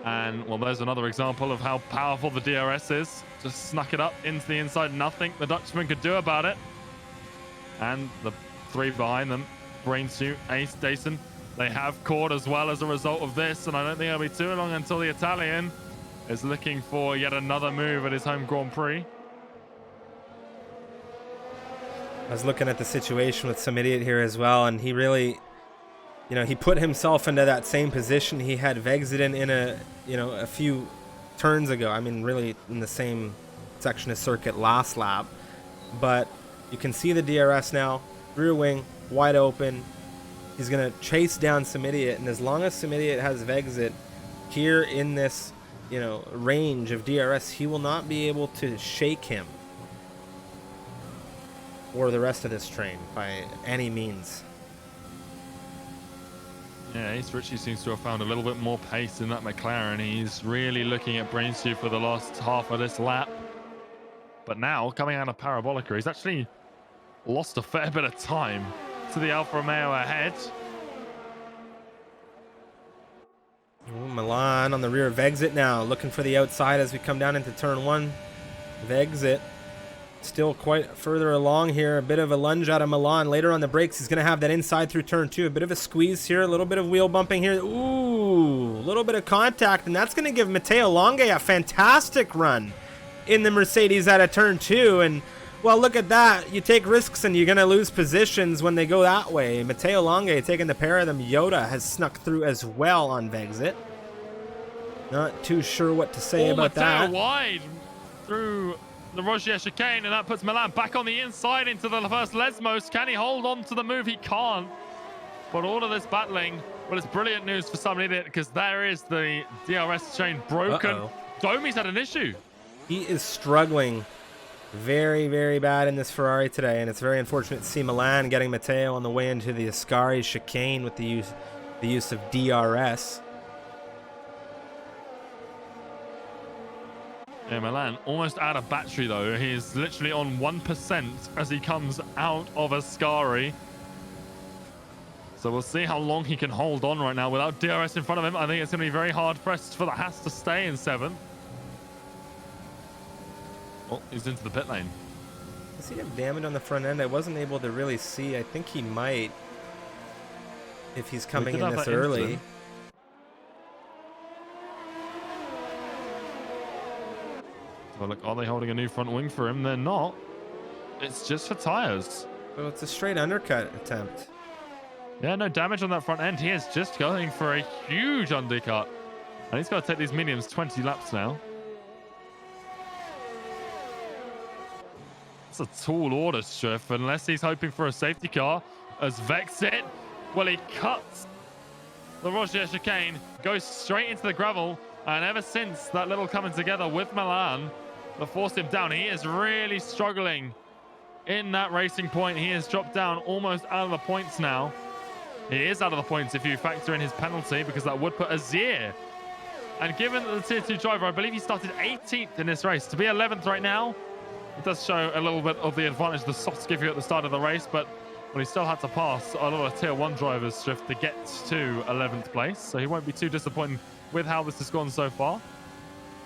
And, well, there's another example of how powerful the DRS is. Just snuck it up into the inside, nothing the Dutchman could do about it. And the 3 behind them, Brainsuit, Ace, Dason, they have caught as well as a result of this, and I don't think it'll be too long until the Italian is looking for yet another move at his home Grand Prix. I was looking at the situation with some idiot here as well, and he really, he put himself into that same position he had Vexit in a few turns ago. I mean, really in the same section of circuit last lap. But you can see the DRS now, rear wing, wide open. He's going to chase down some idiot, and as long as some idiot has Vexit here in this, range of DRS, he will not be able to shake him or the rest of this train by any means. Yeah, Ace Ritchie seems to have found a little bit more pace in that McLaren. He's really looking at Brainstew for the last half of this lap. But now, coming out of Parabolica, he's actually lost a fair bit of time to the Alfa Romeo ahead. Ooh, Milan on the rear of Vexit now, looking for the outside as we come down into turn 1. Vexit still quite further along here. A bit of a lunge out of Milan. Later on the brakes, he's going to have that inside through turn 2. A bit of a squeeze here, a little bit of wheel bumping here. Ooh, a little bit of contact, and that's going to give Matteo Longe a fantastic run in the Mercedes out of turn 2. And, well, look at that. You take risks and you're going to lose positions when they go that way. Matteo Longe taking the pair of them. Yoda has snuck through as well on Vexit. Not too sure what to say about Matteo that. Wide through the Rogier chicane, and that puts Milan back on the inside into the first Lesmos. Can he hold on to the move? He can't. But all of this battling, well, it's brilliant news for some idiot because there is the DRS chain broken. Domi's had an issue. He is struggling very, very bad in this Ferrari today, and it's very unfortunate to see Milan getting Matteo on the way into the Ascari chicane with the use of DRS. Yeah, Milan almost out of battery though. He's literally on 1% as he comes out of Ascari. So we'll see how long he can hold on right now without DRS in front of him. I think it's going to be very hard pressed for the Haas to stay in 7th. Oh, he's into the pit lane. Does he have damage on the front end? I wasn't able to really see. I think he might if he's coming in this early. So look, are they holding a new front wing for him? They're not. It's just for tires. Well, it's a straight undercut attempt. Yeah, no damage on that front end. He is just going for a huge undercut. And he's got to take these mediums 20 laps now. It's a tall order, Striff, unless he's hoping for a safety car. As Vex it, well, he cuts the Roger chicane, goes straight into the gravel. And ever since that little coming together with Milan that forced him down, he is really struggling in that racing point. He has dropped down almost out of the points now. He is out of the points if you factor in his penalty, because that would put Azir. And given that the tier 2 driver, I believe he started 18th in this race, to be 11th right now, it does show a little bit of the advantage the softs give you at the start of the race, but well, he still had to pass a lot of tier 1 drivers, Strift, to get to 11th place, so he won't be too disappointed with how this has gone so far.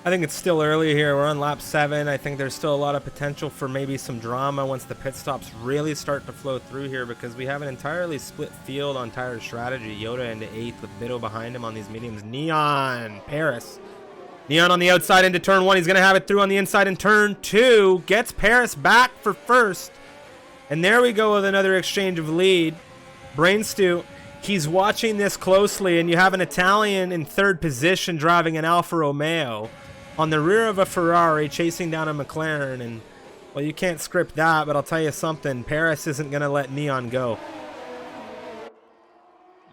I think it's still early here. We're on lap 7. I think there's still a lot of potential for maybe some drama once the pit stops really start to flow through here, because we have an entirely split field on tire strategy. Yoda into 8th with Bido behind him on these mediums. Neon, Paris. Neon on the outside into turn 1. He's going to have it through on the inside in turn 2. Gets Paris back for first. And there we go with another exchange of lead. Brainstew, he's watching this closely, and you have an Italian in 3rd position driving an Alfa Romeo on the rear of a Ferrari chasing down a McLaren, and well, you can't script that, but I'll tell you something, Paris isn't going to let Neon go.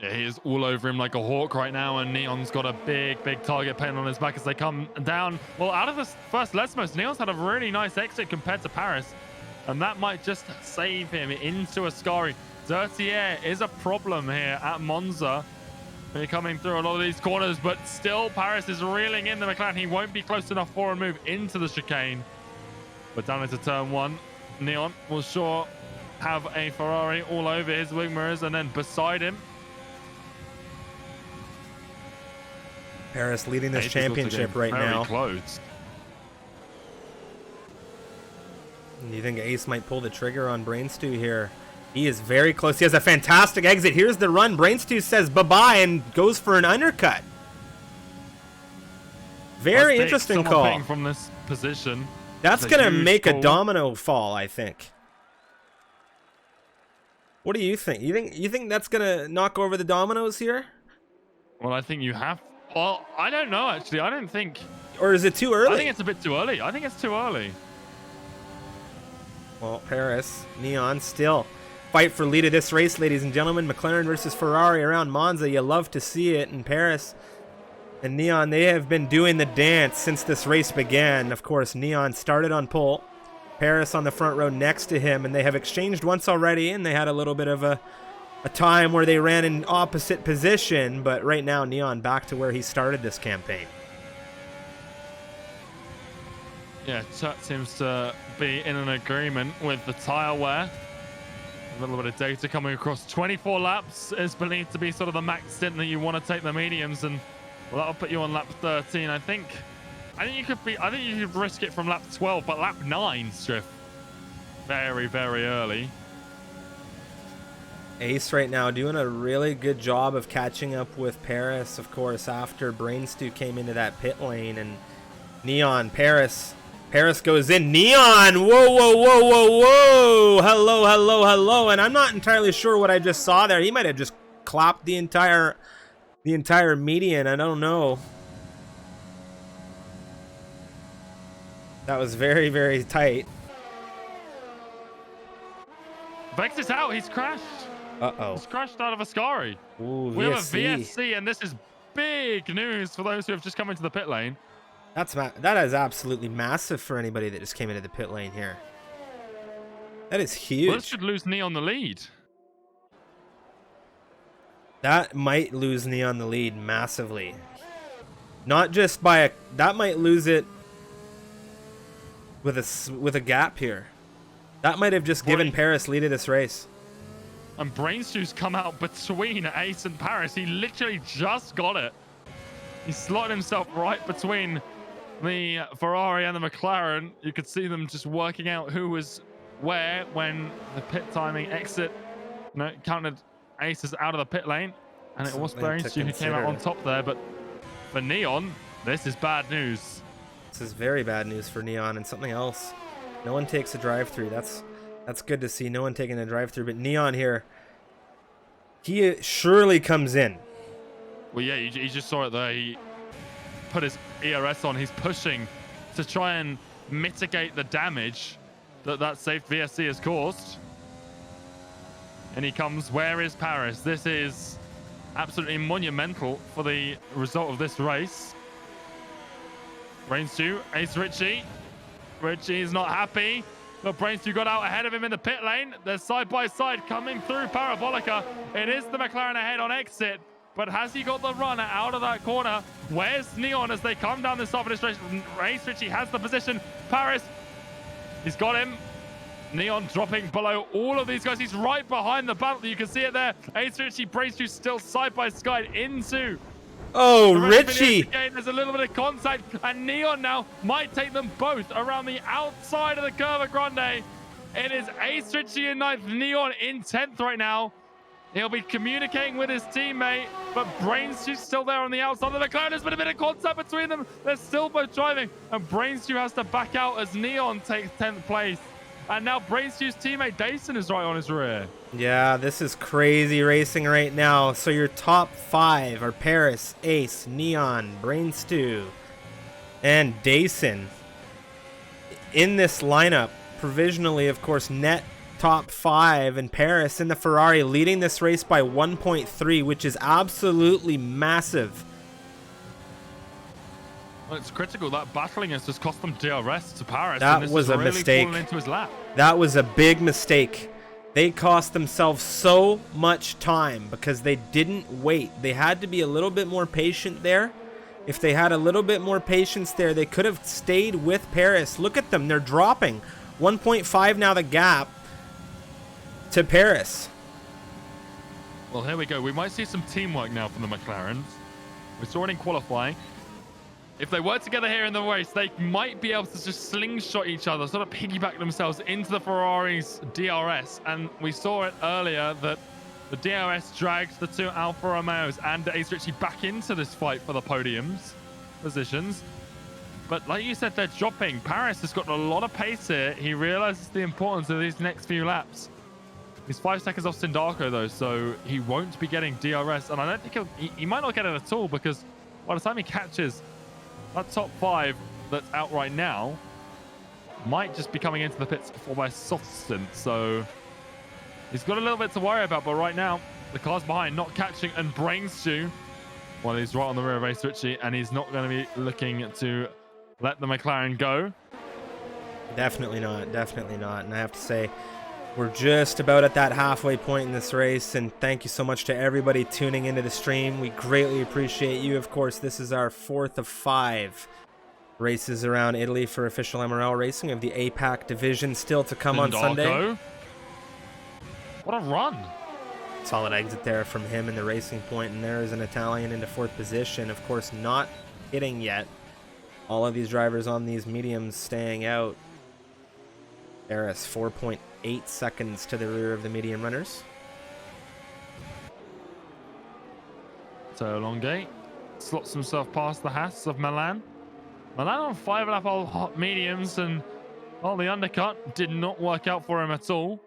Yeah, he is all over him like a hawk right now, and Neon's got a big target paint on his back as they come down. Well, out of the first Lesmos, Neon's had a really nice exit compared to Paris, and that might just save him into Ascari. Dirty air is a problem here at Monza. They're coming through a lot of these corners, but still Paris is reeling in the McLaren. He won't be close enough for a move into the chicane. But down into turn 1, Neon will sure have a Ferrari all over his wing mirrors, and then beside him, Paris leading this championship right now. Close. Do you think Ace might pull the trigger on Brainstew here? He is very close. He has a fantastic exit. Here's the run. Brainstew says bye-bye and goes for an undercut. Very interesting call. From this position. That's going to make a domino fall, I think. What do you think? You think that's going to knock over the dominoes here? Well, I think you have. Well, I don't know, actually. I don't think. Or is it too early? I think it's a bit too early. I think it's too early. Well, Paris, Neon still fight for lead of this race, ladies and gentlemen. McLaren versus Ferrari around Monza. You love to see it. And Paris and Neon, they have been doing the dance since this race began. Of course, Neon started on pole. Paris on the front row next to him, and they have exchanged once already, and they had a little bit of a time where they ran in opposite position, but right now Neon back to where he started this campaign. Yeah, Chat seems to be in an agreement with the tire wear. A little bit of data coming across. 24 laps is believed to be sort of the max stint that you want to take the mediums, and well, that'll put you on lap 13. I think you could risk it from lap 12, but lap 9, Striff. Very, very early. Ace right now doing a really good job of catching up with Paris, of course, after Brainstew came into that pit lane, and Neon, Paris goes in. Neon, whoa, hello, and I'm not entirely sure what I just saw there. He might have just clapped the entire median. I don't know. That was very, very tight. Vex is out. He's crashed. Uh-oh. He's crashed out of Ascari. Ooh, we have a VSC, and this is big news for those who have just come into the pit lane. That is absolutely massive for anybody that just came into the pit lane here. That is huge. Well, this should lose Neon the lead. That might lose Neon the lead massively. Not just by that might lose it with a gap here. That might have just given Paris lead of this race. And Brainstew's come out between Ace and Paris. He literally just got it. He slotted himself right between the Ferrari and the McLaren. You could see them just working out who was where when the pit timing exit counted Aces out of the pit lane. And it was Brainstew who came out on top there. But for Neon, this is bad news. This is very bad news for Neon, and something else. No one takes a drive-through. That's good to see. No one taking a drive-through, but Neon here, he surely comes in. Well, yeah, you just saw it there. He put his ERS on. He's pushing to try and mitigate the damage that safe VSC has caused. And he comes. Where is Paris? This is absolutely monumental for the result of this race. Brainstew, Ace Richie. Richie is not happy, but Brainstew got out ahead of him in the pit lane. They're side by side coming through Parabolica. It is the McLaren ahead on exit, but has he got the run out of that corner? Where's Neon as they come down the side of the straight? Ace Richie has the position. Paris, he's got him. Neon dropping below all of these guys. He's right behind the battle. You can see it there. Ace Richie, Brainstew still side by side into... Oh, Richie! There's a little bit of contact, and Neon now might take them both around the outside of the Curva Grande. It is Ace Richie in 9th, Neon in 10th right now. He'll be communicating with his teammate, but Brainstew's still there on the outside of the McLaren. There's been a bit of contact between them. They're still both driving, and Brainstew has to back out as Neon takes 10th place. And now Brainstew's teammate Dason is right on his rear. Yeah, this is crazy racing right now. So your top 5 are Paris, Ace, Neon, Brainstew, and Dason. In this lineup, provisionally, of course, net top 5, and Paris in the Ferrari leading this race by 1.3, which is absolutely massive. Well, it's critical. That battling has just cost them DRS to Paris. That was a mistake. Into his lap. That was a big mistake. They cost themselves so much time because they didn't wait. They had to be a little bit more patient there. If they had a little bit more patience there, they could have stayed with Paris. Look at them. They're dropping. 1.5 now the gap to Paris. Well, here we go. We might see some teamwork now from the McLarens. We saw it in qualifying. If they were together here in the race, they might be able to just slingshot each other, sort of piggyback themselves into the Ferrari's DRS. And we saw it earlier that the DRS dragged the 2 Alfa Romeos and Ace Richie back into this fight for the podiums positions. But like you said, they're dropping. Paris has got a lot of pace here. He realizes the importance of these next few laps. He's 5 seconds off Sindaco, though, so he won't be getting DRS. And I don't think he might not get it at all, because by the time he catches that top 5 that's out right now, might just be coming into the pits for their soft stint. So he's got a little bit to worry about, but right now the car's behind, not catching, and Brainstew, well, he's right on the rear of Ace Richie, and he's not going to be looking to let the McLaren go. Definitely not. Definitely not. And I have to say, we're just about at that halfway point in this race, and thank you so much to everybody tuning into the stream. We greatly appreciate you. Of course, this is our 4th of 5 races around Italy for official MRL Racing of the APAC division, still to come on Sunday. What a run. Solid exit there from him in the racing point, and there is an Italian into 4th position. Of course, not hitting yet. All of these drivers on these mediums staying out. Paris 4.8 seconds to the rear of the medium runners. So Longuet slots himself past the Haas of Milan. Milan on 5.5 hot mediums, and well, the undercut did not work out for him at all.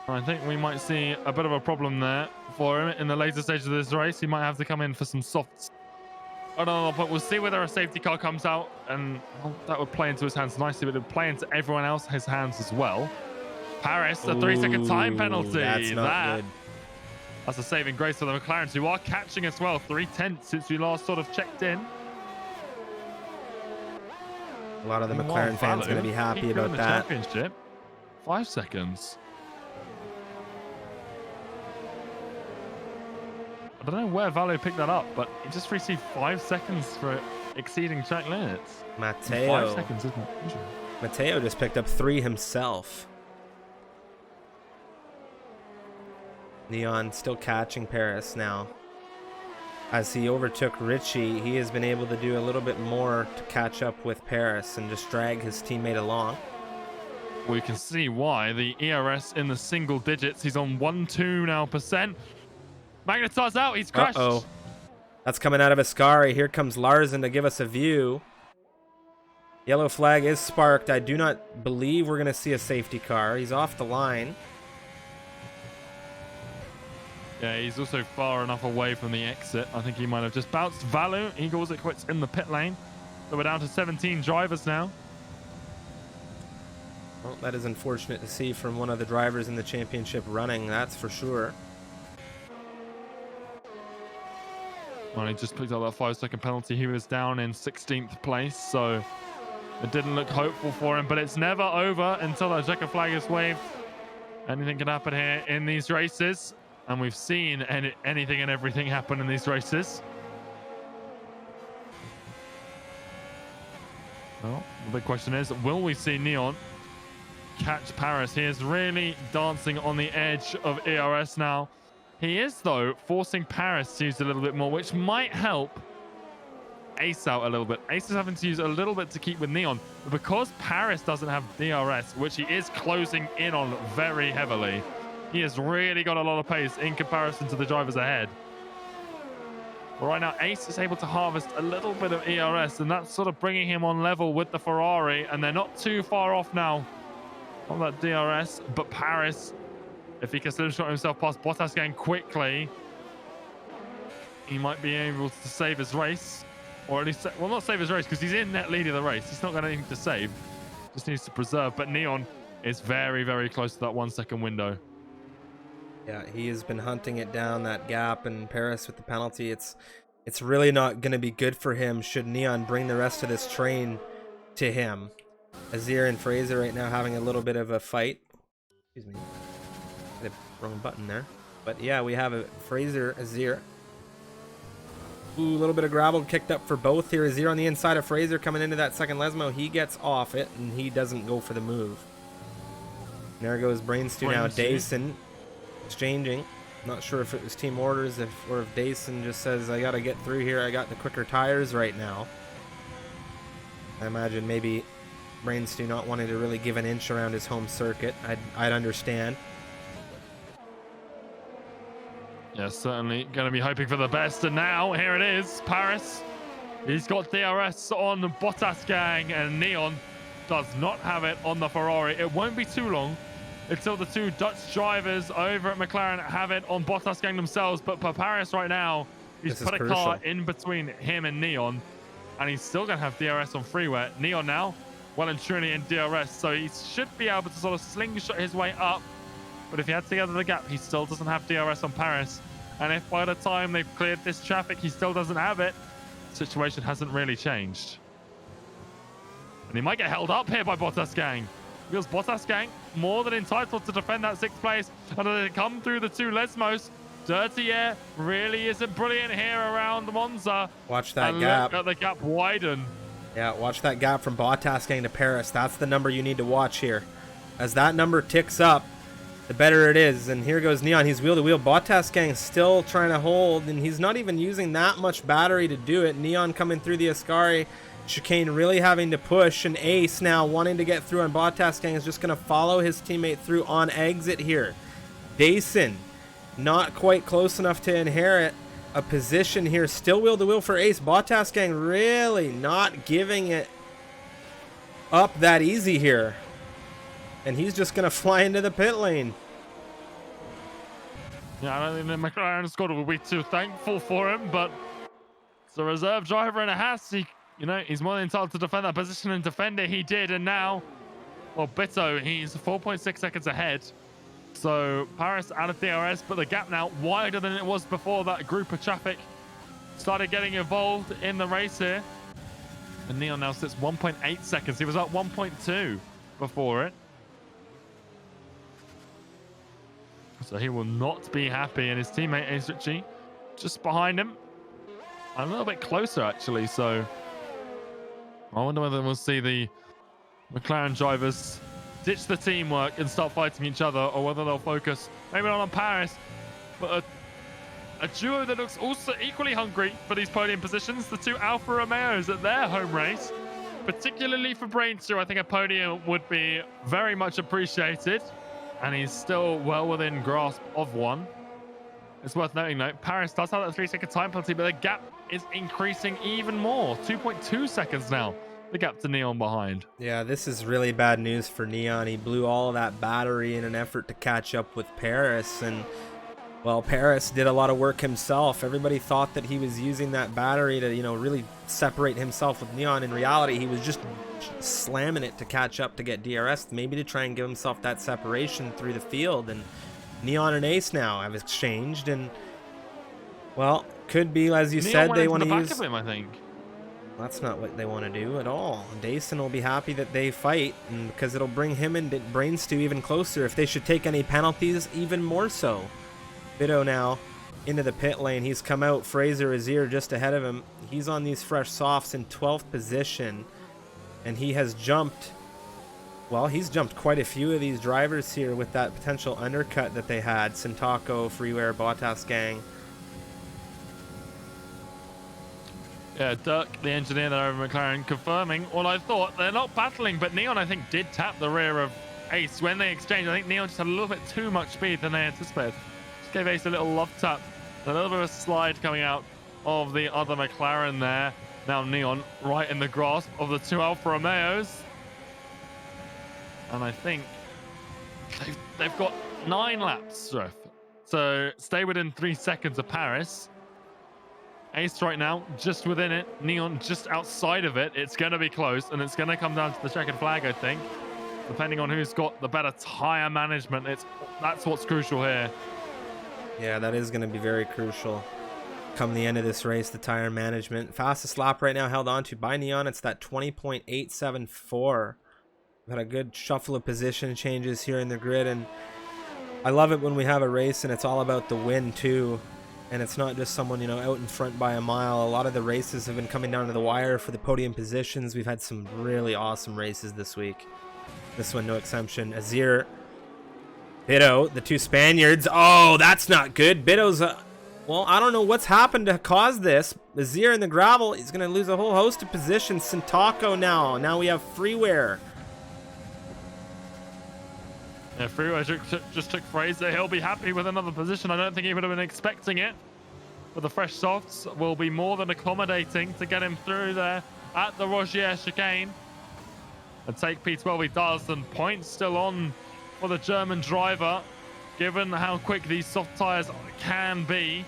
I think we might see a bit of a problem there for him in the later stages of this race. He might have to come in for some softs. I don't know, but we'll see whether a safety car comes out, and well, that would play into his hands nicely, but it would play into everyone else's hands as well. Paris, a 3-second time penalty. That's not good. That's a saving grace for the McLarens, who are catching as well. 3/10 since we last sort of checked in. A lot of the McLaren fans are going to be happy about that. Championship, 5 seconds. I don't know where Valo picked that up, but he just received 5 seconds for exceeding track limits. Matteo. 5 seconds, isn't it? Matteo just picked up 3 himself. Neon still catching Paris now. As he overtook Richie, he has been able to do a little bit more to catch up with Paris and just drag his teammate along. We can see why. The ERS in the single digits. He's on 1-2 now %. Magnetar's out. He's crashed. Uh-oh. That's coming out of Ascari. Here comes Larsen to give us a view. Yellow flag is sparked. I do not believe we're going to see a safety car. He's off the line. Yeah, he's also far enough away from the exit. I think he might have just bounced Valu. He calls it quits in the pit lane. So we're down to 17 drivers now. Well, that is unfortunate to see from one of the drivers in the championship running, that's for sure. Well, he just picked up that 5-second penalty. He was down in 16th place, so it didn't look hopeful for him. But it's never over until that checker flag is waved. Anything can happen here in these races. And we've seen anything and everything happen in these races. Well, the big question is, will we see Neon catch Paris? He is really dancing on the edge of ERS now. He is, though, forcing Paris to use a little bit more, which might help Ace out a little bit. Ace is having to use a little bit to keep with Neon. But because Paris doesn't have DRS, which he is closing in on very heavily, he has really got a lot of pace in comparison to the drivers ahead. But right now, Ace is able to harvest a little bit of ERS, and that's sort of bringing him on level with the Ferrari, and they're not too far off now on that DRS. But Paris, if he can slim shot himself past Bottas again quickly, he might be able to save his race, or at least, well, not save his race because he's in net lead of the race. He's not got anything to save, just needs to preserve. But Neon is very, very close to that 1 second window. Yeah, he has been hunting it down, that gap, and Paris with the penalty. It's really not going to be good for him should Neon bring the rest of this train to him. Azir and Fraser right now having a little bit of a fight. Excuse me. Hit the wrong button there. But yeah, we have a Fraser, Azir. Ooh, a little bit of gravel kicked up for both here. Azir on the inside of Fraser coming into that second Lesmo. He gets off it, and he doesn't go for the move. And there goes Brainstew now. Dayson exchanging. Not sure if it was team orders or if Dayson just says, I got to get through here. I got the quicker tires right now. I imagine maybe Brainstew not wanting to really give an inch around his home circuit. I'd understand. Yeah, certainly going to be hoping for the best. And now, here it is, Paris. He's got DRS on the Bottas gang, and Neon does not have it on the Ferrari. It won't be too long until the two Dutch drivers over at McLaren have it on Bottas gang themselves. But for Paris right now, he's put a car in between him and Neon, and he's still going to have DRS on freeway. Neon now, well and truly in DRS, so he should be able to sort of slingshot his way up. But if he had to get out of the gap, he still doesn't have DRS on Paris. And if by the time they've cleared this traffic, he still doesn't have it, the situation hasn't really changed. And he might get held up here by Bottas gang, because Bottas gang more than entitled to defend that 6th place. And as they come through the two Lesmos, Dirty Air really isn't brilliant here around Monza. Watch that and gap. Look at the gap widen. Yeah, watch that gap from Bottas gang to Paris. That's the number you need to watch here. As that number ticks up, the better it is. And here goes Neon. He's wheel to wheel. Bottas gang still trying to hold, and he's not even using that much battery to do it. Neon coming through the Ascari chicane, really having to push, and Ace now wanting to get through, and Bottas gang is just going to follow his teammate through on exit here. Dayson not quite close enough to inherit a position here. Still wheel to wheel for Ace. Bottas gang really not giving it up that easy here. And he's just going to fly into the pit lane. Yeah, I don't think the McLaren squad will be too thankful for him, but it's a reserve driver in a Haas. He's more than entitled to defend that position, and defend it he did. And now, well, Bitto, he's 4.6 seconds ahead. So Paris out of DRS, but the gap now wider than it was before that group of traffic started getting involved in the race here. And Neon now sits 1.8 seconds. He was at 1.2 before it. So he will not be happy, and his teammate Ace Ritchie just behind him. A little bit closer, actually, so I wonder whether we'll see the McLaren drivers ditch the teamwork and start fighting each other, or whether they'll focus maybe not on Paris, But a duo that looks also equally hungry for these podium positions, the two Alfa Romeos at their home race. Particularly for Brainster, I think a podium would be very much appreciated. And he's still well within grasp of one. It's worth noting, though, Paris does have that 3-second time penalty, but the gap is increasing even more. 2.2 seconds now, the gap to Neon behind. Yeah, this is really bad news for Neon. He blew all of that battery in an effort to catch up with Paris, and well, Paris did a lot of work himself. Everybody thought that he was using that battery to, really separate himself with Neon. In reality, he was just slamming it to catch up to get DRS, maybe to try and give himself that separation through the field. And Neon and Ace now have exchanged, and well, could be, as you said, they want to use. Of him, I think. That's not what they want to do at all. Dayson will be happy that they fight, and because it'll bring him and Brainstew even closer. If they should take any penalties, even more so. Bido now into the pit lane. He's come out. Fraser is here just ahead of him. He's on these fresh softs in 12th position, and he has jumped. Well, he's jumped quite a few of these drivers here with that potential undercut that they had. Sintako, Freeware, Bottas gang. Yeah, Dirk, the engineer there over McLaren, confirming what I thought. They're not battling, but Neon, I think, did tap the rear of Ace when they exchanged. I think Neon just had a little bit too much speed than they anticipated. Just gave Ace a little love tap. A little bit of a slide coming out of the other McLaren there. Now Neon right in the grasp of the two Alfa Romeos. And I think they've got 9 laps, Striff. So stay within 3 seconds of Paris. Ace right now just within it. Neon just outside of it. It's going to be close, and it's going to come down to the checkered flag, I think. Depending on who's got the better tyre management, that's what's crucial here. Yeah, that is going to be very crucial. Come the end of this race, the tire management. Fastest lap right now held on to by Neon. It's that 20.874. Got a good shuffle of position changes here in the grid, and I love it when we have a race and it's all about the win too, and it's not just someone out in front by a mile. A lot of the races have been coming down to the wire for the podium positions. We've had some really awesome races this week. This one no exception. Azir, Bido, the two Spaniards. Oh, that's not good. Bido's well, I don't know what's happened to cause this. Azir in the gravel, he's gonna lose a whole host of positions. Sintako now we have Freeware. Yeah, Freeway just took Fraser. He'll be happy with another position. I don't think he would have been expecting it. But the fresh softs will be more than accommodating to get him through there at the Rogier chicane. And take P12 he does, and points still on for the German driver. Given how quick these soft tyres can be,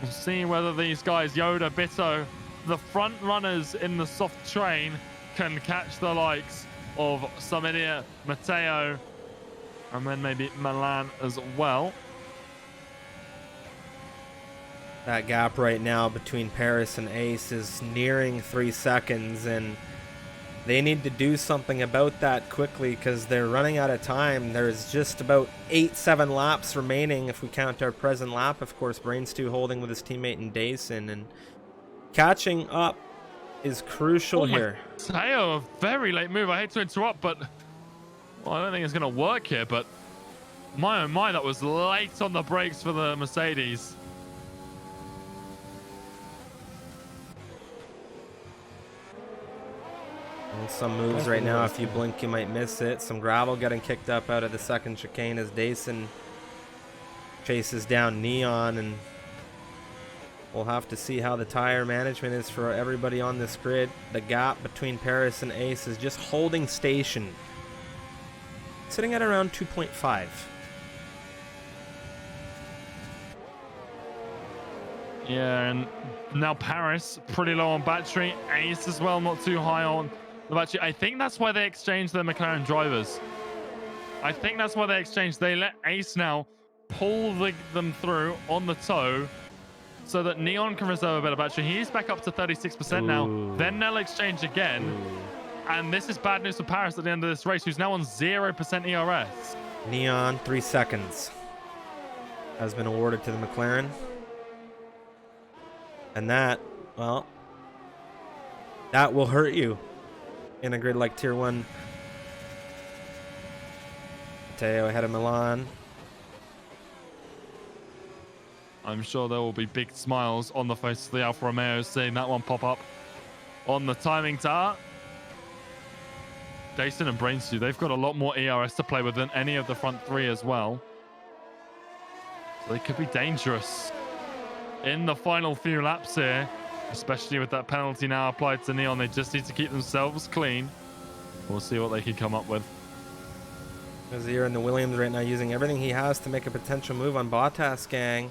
we'll see whether these guys, Yoda, Bitto, the front runners in the soft train, can catch the likes of Samidia, Matteo, and then maybe Milan as well. That gap right now between Paris and Ace is nearing 3 seconds, and they need to do something about that quickly because they're running out of time. There's just about 8-7 laps remaining if we count our present lap. Of course, Brainstew holding with his teammate in Dayson, and catching up is crucial here. Matteo, a very late move. I hate to interrupt, but well, I don't think it's going to work here, but my oh my, that was late on the brakes for the Mercedes. And some moves right now, if you blink, you might miss it. Some gravel getting kicked up out of the second chicane as Dayson chases down Neon, and we'll have to see how the tire management is for everybody on this grid. The gap between Paris and Ace is just holding station, sitting at around 2.5. Yeah, and now Paris pretty low on battery. Ace as well, not too high on the battery. I think that's why they exchanged their McLaren drivers. I think that's why they exchanged. They let Ace now pull them through on the toe so that Neon can reserve a better battery. He's back up to 36% now. Then they'll exchange again. And this is bad news for Paris at the end of this race, who's now on 0% ERS. Neon, 3 seconds has been awarded to the McLaren. And that, well, that will hurt you in a grid like Tier 1. Matteo ahead of Milan. I'm sure there will be big smiles on the face of the Alfa Romeo seeing that one pop up on the timing tower. Jason and Brainstew, they've got a lot more ERS to play with than any of the front three as well. So they could be dangerous in the final few laps here, especially with that penalty now applied to Neon. They just need to keep themselves clean. We'll see what they can come up with. Azir in the Williams right now using everything he has to make a potential move on Bottas, gang.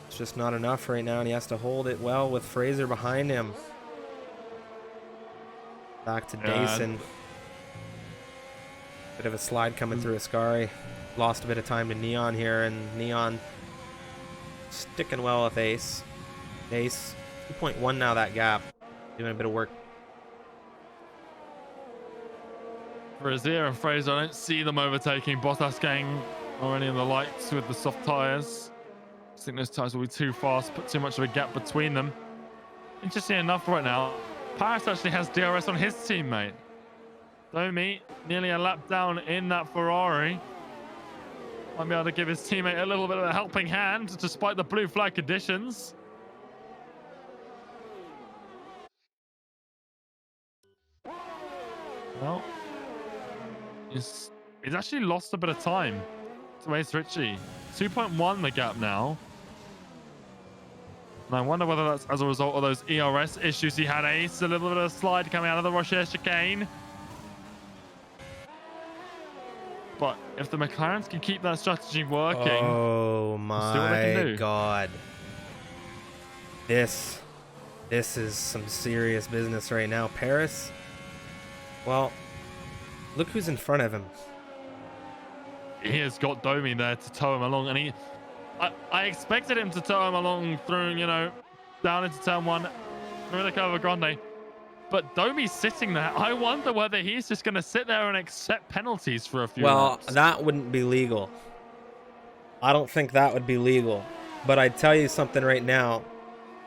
It's just not enough right now, and he has to hold it well with Fraser behind him. Back to Dason. Bit of a slide coming through Ascari. Lost a bit of time to Neon here, and Neon sticking well with Ace. Ace, 2.1 now, that gap. Doing a bit of work. For Azir and Fraser, I don't see them overtaking Bottas gang or any of the lights with the soft tyres. I think those tyres will be too fast, put too much of a gap between them. Interesting enough right now, Paris actually has DRS on his teammate. Domi, nearly a lap down in that Ferrari. Might be able to give his teammate a little bit of a helping hand despite the blue flag conditions. Well, he's actually lost a bit of time to Ace Ritchie. 2.1 the gap now. And I wonder whether that's as a result of those ERS issues he had. Ace, a little bit of a slide coming out of the Rocher chicane. But if the McLarens can keep that strategy working, oh my god, this is some serious business right now. Paris, well, look who's in front of him. He has got Domi there to tow him along, and I expected him to tow him along through, you know, down into turn one, through the Curva Grande. But Domi's sitting there. I wonder whether he's just going to sit there and accept penalties for a few laps. Well, that wouldn't be legal. I don't think that would be legal. But I'd tell you something right now.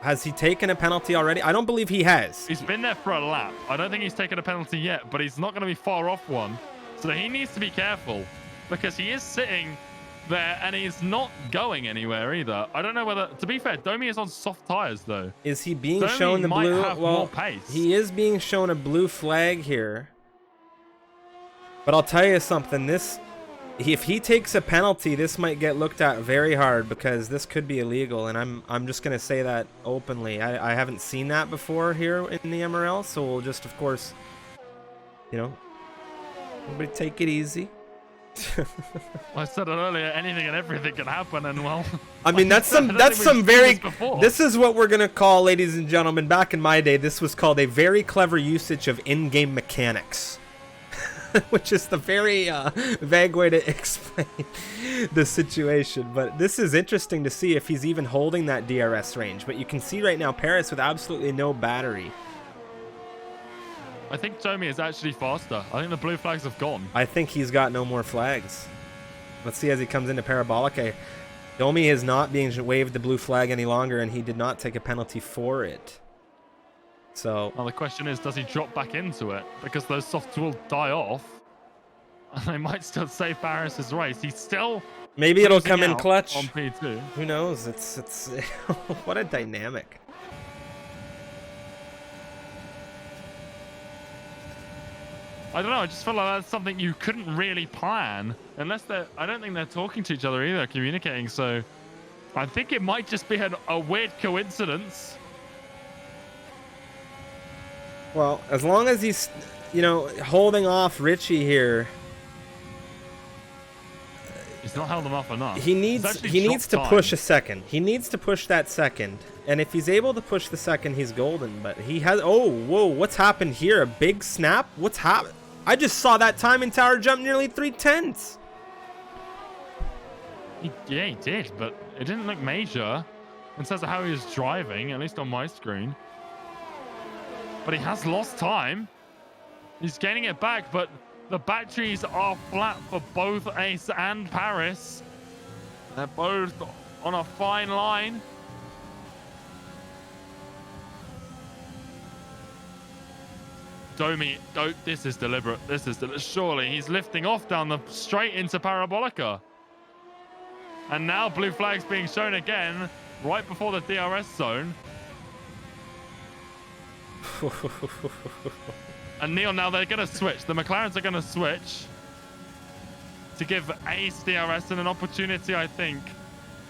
Has he taken a penalty already? I don't believe he has. He's been there for a lap. I don't think he's taken a penalty yet, but he's not going to be far off one. So he needs to be careful because he is sitting there and he's not going anywhere either. I don't know whether, to be fair, Domi is on soft tires though. Is he being Domi shown the blue? Have more pace. He is being shown a blue flag here. But I'll tell you something, if he takes a penalty, this might get looked at very hard because this could be illegal, and I'm just going to say that openly. I haven't seen that before here in the MRL, so we'll just, of course, you know, everybody take it easy. I said it earlier, anything and everything can happen, and well, I mean, this is what we're gonna call, ladies and gentlemen, back in my day, this was called a very clever usage of in-game mechanics. Which is the very vague way to explain the situation. But this is interesting to see if he's even holding that DRS range. But you can see right now Paris with absolutely no battery. I think Domi is actually faster. I think the blue flags have gone. I think he's got no more flags. Let's see as he comes into Parabolic. Domi is not being waved the blue flag any longer, and he did not take a penalty for it. So, well, the question is, does he drop back into it? Because those softs will die off. And they might still save Paris's race. He's still... Maybe it'll come in clutch. On P2. Who knows? It's what a dynamic. I don't know. I just feel like that's something you couldn't really plan. Unless they're... I don't think they're talking to each other either, communicating. So I think it might just be a weird coincidence. Well, as long as he's, you know, holding off Richie here. He's not held him off enough. He needs to push a second. He needs to push that second. And if he's able to push the second, he's golden. But he has... Oh, whoa, what's happened here? A big snap? What's happened? I just saw that timing tower jump nearly 3/10. Yeah, he did, but it didn't look major. In terms of how he was driving, at least on my screen. But he has lost time. He's gaining it back, but the batteries are flat for both Ace and Paris. They're both on a fine line. Domi, this is deliberate. Surely he's lifting off down the straight into Parabolica. And now blue flags being shown again right before the DRS zone. And Neon, now they're going to switch. The McLarens are going to switch to give AEST DRS and an opportunity, I think,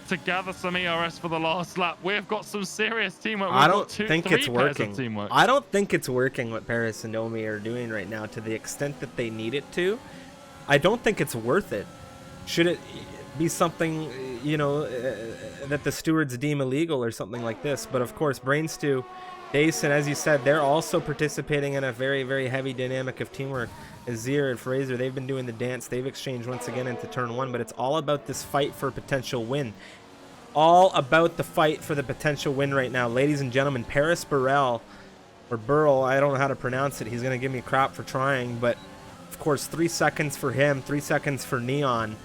to gather some ERS for the last lap. We've got some serious teamwork. I don't think it's working. Teamwork. I don't think it's working what Paris and Domi are doing right now to the extent that they need it to. I don't think it's worth it. Should it be something, you know, that the stewards deem illegal or something like this? But of course, Brainstew, Dason, as you said, they're also participating in a very, very heavy dynamic of teamwork. Azir and Fraser, they've been doing the dance. They've exchanged once again into turn 1, but it's all about this fight for a potential win. All about the fight for the potential win right now. Ladies and gentlemen, Paris Burrell, or Burrell, I don't know how to pronounce it. He's going to give me crap for trying, but of course, 3 seconds for him, 3 seconds for Neon.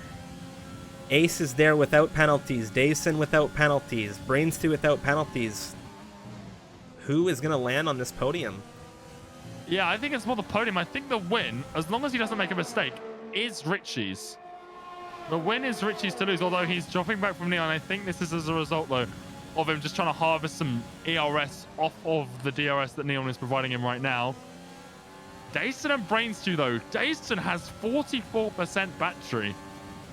Ace is there without penalties. Dason without penalties. Brainstew without penalties. Who is going to land on this podium? Yeah, I think it's more the podium. I think the win, as long as he doesn't make a mistake, is Richie's. The win is Richie's to lose, although he's dropping back from Neon. I think this is as a result, though, of him just trying to harvest some ERS off of the DRS that Neon is providing him right now. Dason and Brainstew, though. Dason has 44% battery,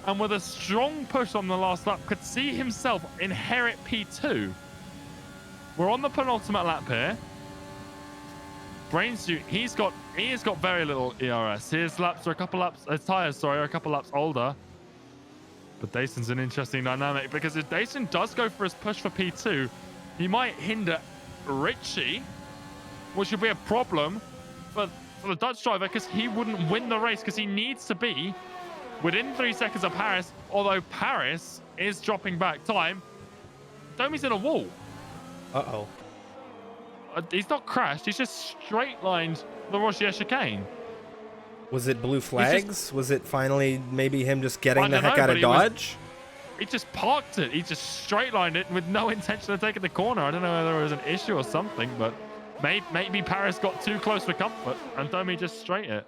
and with a strong push on the last lap, could see himself inherit P2. We're on the penultimate lap here. Brainstew, he has got very little ERS. His laps are a couple laps, his tires, sorry, are a couple laps older. But Dason's an interesting dynamic, because if Dason does go for his push for P2, he might hinder Richie, which would be a problem for the Dutch driver, because he wouldn't win the race, because he needs to be within 3 seconds of Paris, although Paris is dropping back time. Domi's in a wall. Uh-oh. He's not crashed. He's just straight-lined the Rochier chicane. Was it blue flags? Was it finally maybe him just getting the heck out of Dodge? He just parked it. He just straight-lined it with no intention of taking the corner. I don't know whether there was an issue or something, but maybe Paris got too close for comfort and Domi just straight it.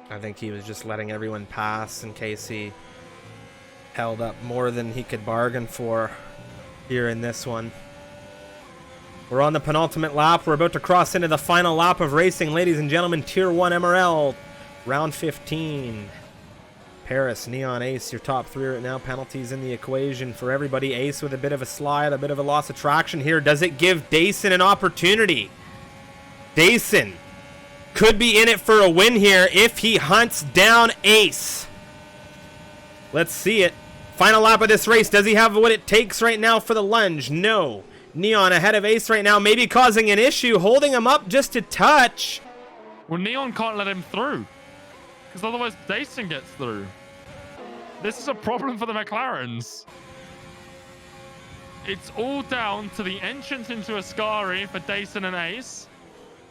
I think he was just letting everyone pass in case he held up more than he could bargain for here in this one. We're on the penultimate lap. We're about to cross into the final lap of racing. Ladies and gentlemen, Tier 1 MRL, round 15. Paris, Neon, Ace, your top 3 right now. Penalties in the equation for everybody. Ace with a bit of a slide, a bit of a loss of traction here. Does it give Dason an opportunity? Dason could be in it for a win here if he hunts down Ace. Let's see it. Final lap of this race. Does he have what it takes right now for the lunge? No. Neon ahead of Ace right now, maybe causing an issue, holding him up just a touch. Well, Neon can't let him through, because otherwise Dason gets through. This is a problem for the McLarens. It's all down to the entrance into Ascari for Dason and Ace,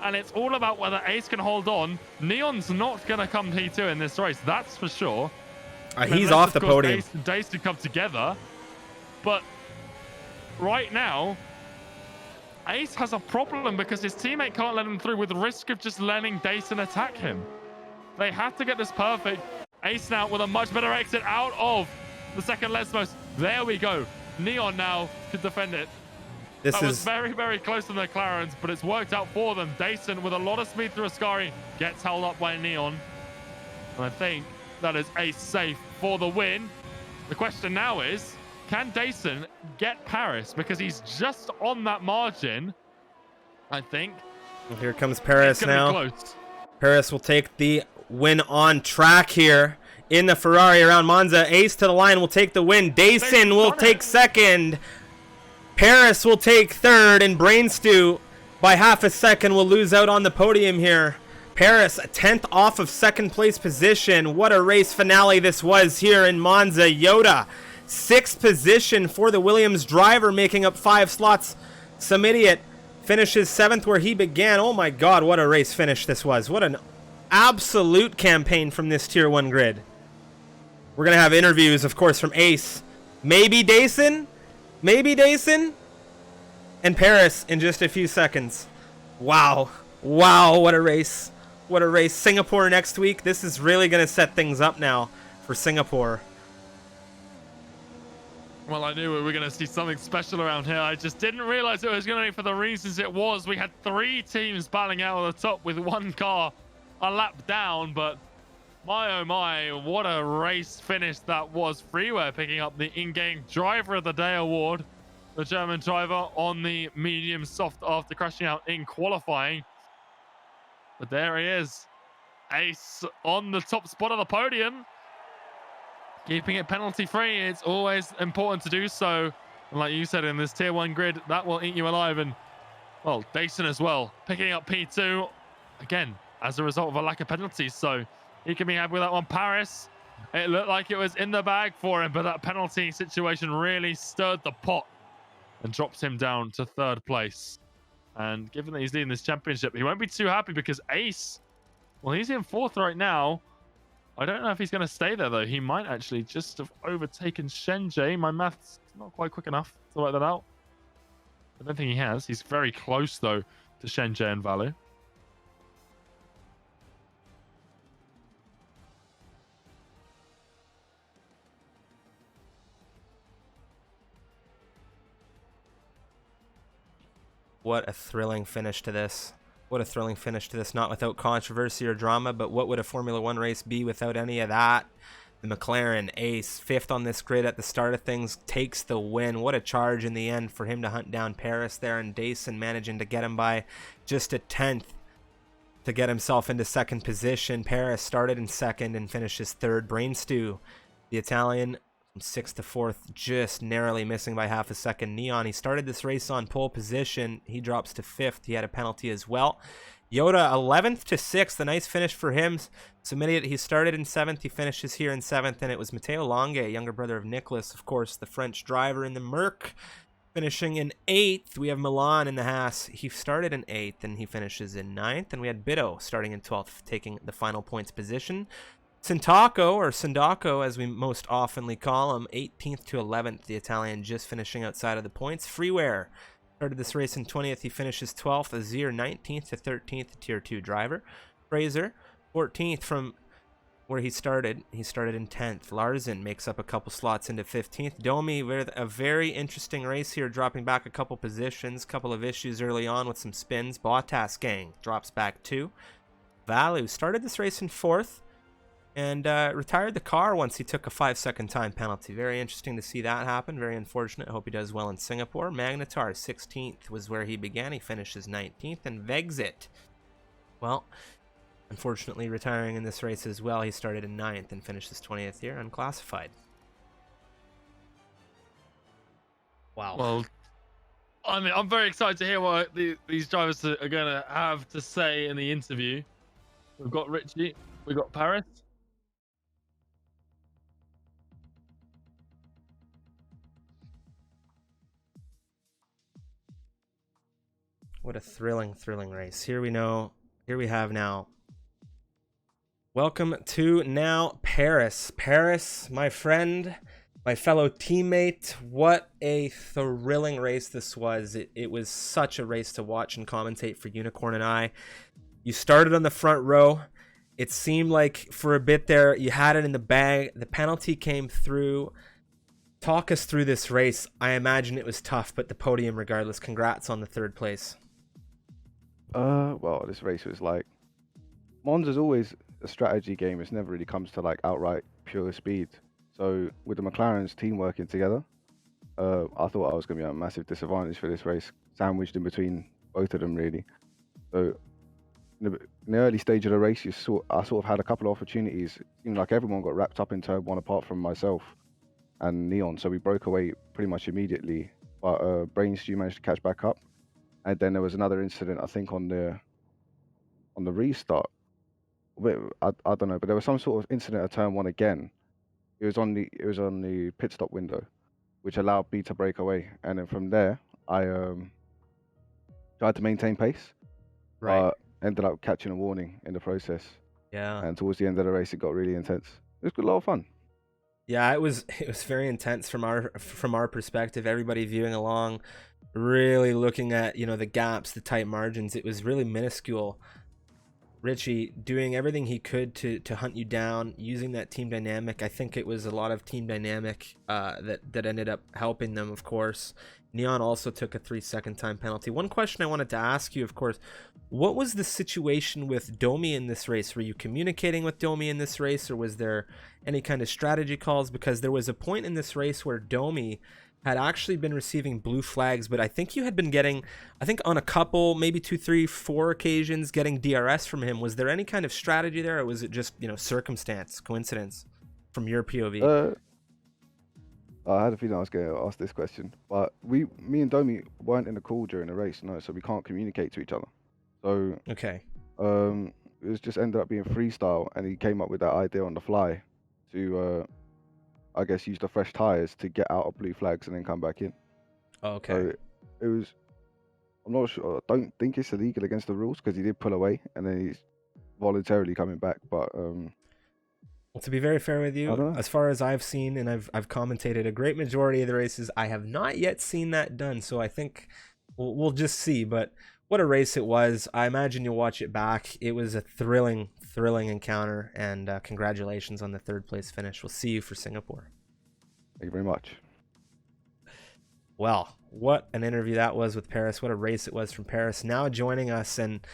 and it's all about whether Ace can hold on. Neon's not going to come P2 in this race, that's for sure. He's off the podium. Ace and Dason come together, but right now, Ace has a problem because his teammate can't let him through with the risk of just letting Dason attack him. They have to get this perfect. Ace now with a much better exit out of the second Lesmos. There we go. Neon now to defend it. That was very, very close to the McLarens, but it's worked out for them. Dason with a lot of speed through Ascari gets held up by Neon. And I think that is Ace safe for the win. The question now is, can Dason get Paris? Because he's just on that margin, I think. Well, here comes Paris now. Close. Paris will take the win on track here in the Ferrari around Monza. Ace to the line will take the win. Dason will take second. Paris will take third. And Brainstew, by half a second, will lose out on the podium here. Paris, a 10th off of second place position. What a race finale this was here in Monza. Yoda, 6th position for the Williams driver, making up 5 slots. Some idiot finishes 7th where he began. Oh my god, what a race finish this was. What an absolute campaign from this Tier 1 grid. We're going to have interviews, of course, from Ace. Maybe Dason? Maybe Dason? And Paris in just a few seconds. Wow. Wow, what a race. What a race. Singapore next week. This is really going to set things up now for Singapore. Well, I knew we were going to see something special around here. I just didn't realize it was going to be for the reasons it was. We had 3 teams battling out of the top with 1 car a lap down, but my oh my, what a race finish that was. Freeware picking up the in-game Driver of the Day award. The German driver on the medium soft after crashing out in qualifying. But there he is. Ace on the top spot of the podium. Keeping it penalty free. It's always important to do so. And like you said, in this tier 1 grid, that will eat you alive. And, well, Dason as well, picking up P2. Again, as a result of a lack of penalties. So he can be happy with that one. Paris, it looked like it was in the bag for him, but that penalty situation really stirred the pot and drops him down to 3rd place. And given that he's leading this championship, he won't be too happy because Ace, well, he's in 4th right now. I don't know if he's going to stay there, though. He might actually just have overtaken Shenjie. My math's not quite quick enough to work that out. I don't think he has. He's very close, though, to Shenjie and Valu. What a thrilling finish to this. What a thrilling finish to this. Not without controversy or drama, but what would a Formula 1 race be without any of that? The McLaren Ace, 5th on this grid at the start of things, takes the win. What a charge in the end for him to hunt down Paris there, and Dason managing to get him by just a 10th to get himself into 2nd position. Paris started in 2nd and finishes 3rd. Brainstew, the Italian, from 6th to 4th, just narrowly missing by half a second. Neon, he started this race on pole position. He drops to 5th. He had a penalty as well. Yoda, 11th to 6th. A nice finish for him. Submitted. He started in 7th. He finishes here in 7th. And it was Matteo Longue, younger brother of Nicholas, of course, the French driver in the Merc, finishing in 8th. We have Milan in the Haas. He started in 8th and he finishes in 9th. And we had Bito starting in 12th, taking the final points position. Sindaco, or Sindaco as we most oftenly call him, 18th to 11th, the Italian just finishing outside of the points. Freeware started this race in 20th, he finishes 12th. Azir, 19th to 13th, the tier 2 driver. Fraser, 14th from where he started in 10th. Larsen makes up a couple slots into 15th. Domi with a very interesting race here, dropping back a couple positions, couple of issues early on with some spins. Bottas gang drops back 2. Valu started this race in 4th. And retired the car once he took a 5-second time penalty. Very interesting to see that happen. Very unfortunate. I hope he does well in Singapore. Magnetar, 16th was where he began. He finishes 19th. And Vexit, well, unfortunately retiring in this race as well. He started in 9th and finishes 20th here, unclassified. Wow. Well, I mean, I'm very excited to hear what these drivers are going to have to say in the interview. We've got Richie. We've got Paris. What a thrilling, thrilling race. Here we have now. Welcome to now Paris. Paris, my friend, my fellow teammate. What a thrilling race this was. It was such a race to watch and commentate for Unicorn and I. You started on the front row. It seemed like for a bit there you had it in the bag. The penalty came through. Talk us through this race. I imagine it was tough, but the podium regardless. Congrats on the 3rd place. Well, this race was like, Monza's always a strategy game. It's never really comes to like outright pure speed. So with the McLarens team working together, I thought I was going to be at a massive disadvantage for this race, sandwiched in between both of them really. So in the early stage of the race, I sort of had a couple of opportunities. It seemed like everyone got wrapped up in turn 1 apart from myself and Neon. So we broke away pretty much immediately. But Brainstew managed to catch back up. And then there was another incident, I think, on the restart. I don't know, but there was some sort of incident at turn 1 again. It was on the pit stop window, which allowed me to break away. And then from there, I tried to maintain pace. Right. Ended up catching a warning in the process. Yeah. And towards the end of the race, it got really intense. It was a lot of fun. Yeah, it was very intense from our perspective. Everybody viewing along, really looking at the gaps, the tight margins. It was really minuscule. Richie doing everything he could to hunt you down, using that team dynamic. I think it was a lot of team dynamic that ended up helping them, of course. Neon also took a 3-second time penalty. One question I wanted to ask you, of course, what was the situation with Domi in this race? Were you communicating with Domi in this race, or was there any kind of strategy calls? Because there was a point in this race where Domi had actually been receiving blue flags, but I think you had been getting, I think on a couple, maybe 2, 3, 4 occasions, getting DRS from him. Was there any kind of strategy there, or was it just, circumstance, coincidence from your POV? I had a feeling I was going to ask this question, but me and Domi weren't in the call during the race, no, so we can't communicate to each other. So Okay. it was just ended up being freestyle, and he came up with that idea on the fly to, I guess, use the fresh tires to get out of blue flags and then come back in. Okay. So it was. I'm not sure. I don't think it's illegal against the rules because he did pull away and then he's voluntarily coming back. But Well, to be very fair with I you, don't know. as far as I've seen and I've commentated a great majority of the races, I have not yet seen that done. So I think we'll just see. But what a race it was! I imagine you'll watch it back. It was a thrilling encounter, and congratulations on the 3rd place finish. We'll see you for Singapore. Thank you very much. Well, what an interview that was with Paris. What a race it was from Paris. Now joining us, and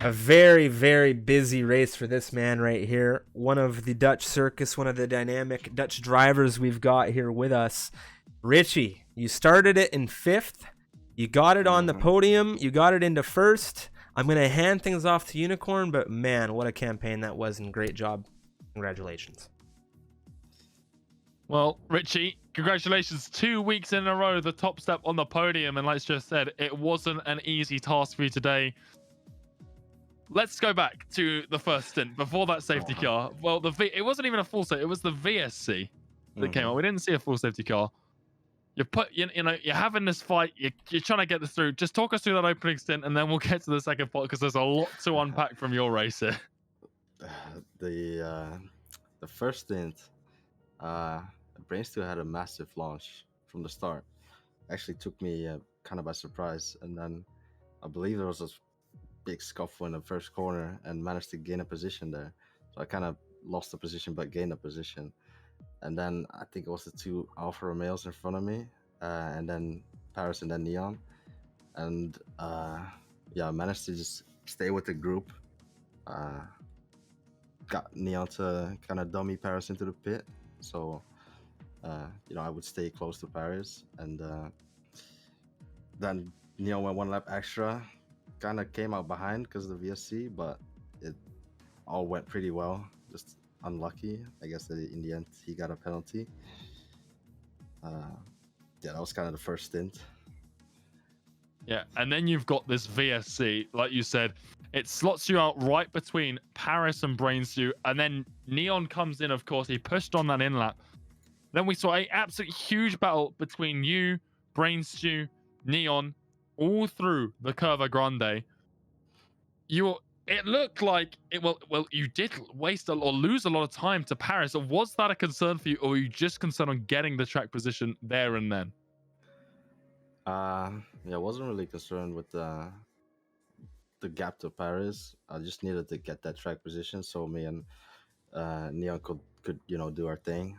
a very, very busy race for this man right here. One of the Dutch circus, one of the dynamic Dutch drivers we've got here with us. Richie, you started it in 5th. You got it on the podium. You got it into 1st. I'm going to hand things off to Unicorn, but man, what a campaign that was, and great job. Congratulations. Well, Richie, congratulations. 2 weeks in a row, the top step on the podium. And like I just said, it wasn't an easy task for you today. Let's go back to the first stint before that safety car. Well, it wasn't even a full safety. It was the VSC that came out. We didn't see a full safety car. You're having this fight. You're trying to get this through. Just talk us through that opening stint, and then we'll get to the second part because there's a lot to unpack from your race here. The first stint, Brainsteel had a massive launch from the start. Actually took me kind of by surprise, and then I believe there was a big scuffle in the first corner and managed to gain a position there. So I kind of lost the position but gained a position. And then I think it was the 2 Alfa Romeos in front of me, and then Paris and then Neon. And I managed to just stay with the group. Got Neon to kind of dummy Paris into the pit. So, I would stay close to Paris. And then Neon went 1 lap extra. Kind of came out behind because of the VSC, but it all went pretty well. Just unlucky, I guess, that in the end he got a penalty. That was kind of the first stint. Yeah, and then you've got this VSC, like you said, it slots you out right between Paris and Brainstew, and then Neon comes in, of course, he pushed on that in-lap. Then we saw an absolute huge battle between you, Brainstew, Neon, all through the Curva Grande. It looked like you did waste or lose a lot of time to Paris. So was that a concern for you, or were you just concerned on getting the track position there and then? I wasn't really concerned with the gap to Paris. I just needed to get that track position so me and Neon could do our thing.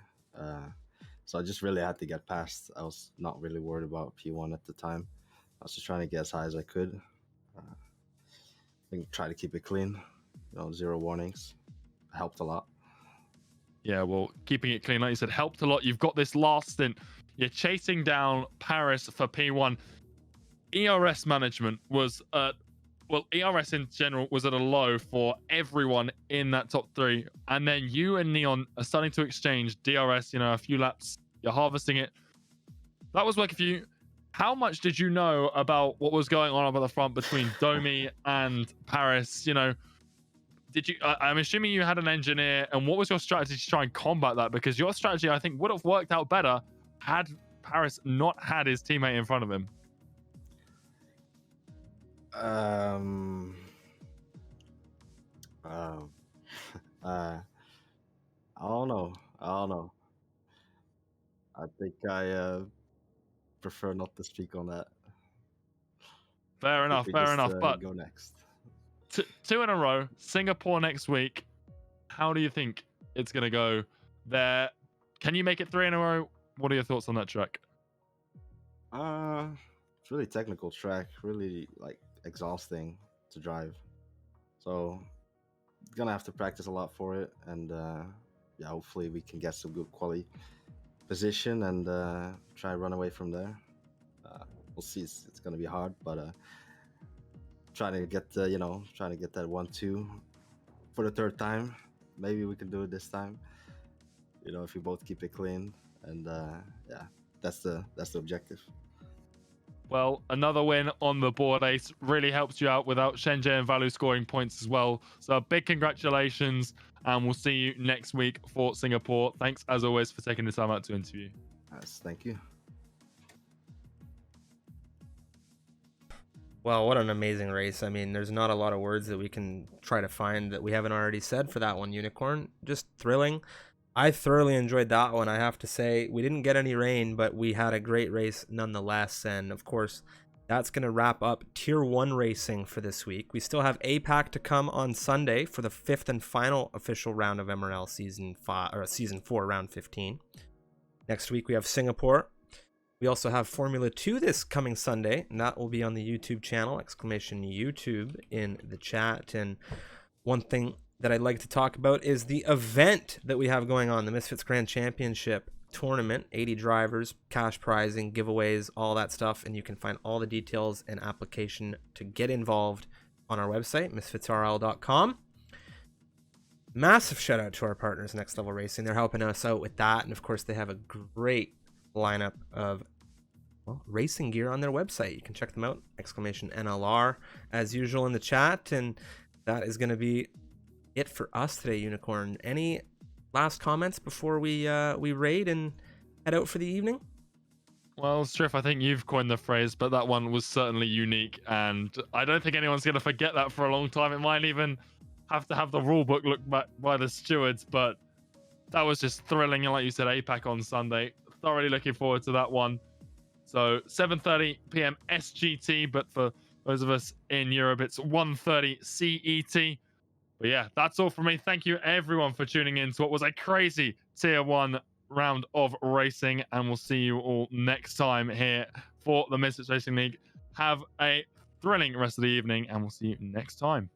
So I just really had to get past. I was not really worried about P1 at the time. I was just trying to get as high as I could. I think try to keep it clean. 0 warnings. Helped a lot. Yeah, well, keeping it clean, like you said, helped a lot. You've got this last stint. You're chasing down Paris for P1. ERS management was ERS in general was at a low for everyone in that top 3. And then you and Neon are starting to exchange DRS, a few laps. You're harvesting it. That was working for you. How much did you know about what was going on up at the front between Domi and Paris? I'm assuming you had an engineer, and what was your strategy to try and combat that? Because your strategy, I think, would have worked out better had Paris not had his teammate in front of him. I don't know. I think I prefer not to speak on that. Fair enough. But go next. two in a row. Singapore next week. How do you think it's going to go there? Can you make it 3 in a row? What are your thoughts on that track? It's really technical track, really like exhausting to drive. So gonna have to practice a lot for it, and yeah, hopefully we can get some good quality position and try run away from there. We'll see. It's gonna be hard, but trying to get trying to get that 1-2 for the third time. Maybe we can do it this time. If we both keep it clean, and yeah, that's the objective. Well, another win on the board, Ace, really helps you out without Shenzhen and Valu scoring points as well. So big congratulations, and we'll see you next week for Singapore. Thanks, as always, for taking the time out to interview. Yes, thank you. Well, what an amazing race. I mean, there's not a lot of words that we can try to find that we haven't already said for that one, Unicorn. Just thrilling. I thoroughly enjoyed that one, I have to say. We didn't get any rain, but we had a great race nonetheless. And, of course, that's going to wrap up Tier 1 racing for this week. We still have APAC to come on Sunday for the 5th and final official round of MRL Season 4, Round 15. Next week, we have Singapore. We also have Formula 2 this coming Sunday, and that will be on the YouTube channel, !YouTube in the chat. And one thing that I'd like to talk about is the event that we have going on, the Misfits Grand Championship tournament, 80 drivers, cash prizing, giveaways, all that stuff. And you can find all the details and application to get involved on our website, misfitsrl.com. Massive shout out to our partners, Next Level Racing. They're helping us out with that. And of course, they have a great lineup of racing gear on their website. You can check them out, !NLR, as usual in the chat. And that is going to be it for us today, Unicorn. Any last comments before we raid and head out for the evening? Well, Striff, I think you've coined the phrase, but that one was certainly unique, and I don't think anyone's going to forget that for a long time. It might even have to have the rule book looked back by the stewards, but that was just thrilling. And like you said, APAC on Sunday. Thoroughly looking forward to that one. So 7:30 p.m. SGT, but for those of us in Europe, it's 1:30 CET. But yeah, that's all from me. Thank you, everyone, for tuning in to what was a crazy Tier 1 round of racing. And we'll see you all next time here for the Misfits Racing League. Have a thrilling rest of the evening, and we'll see you next time.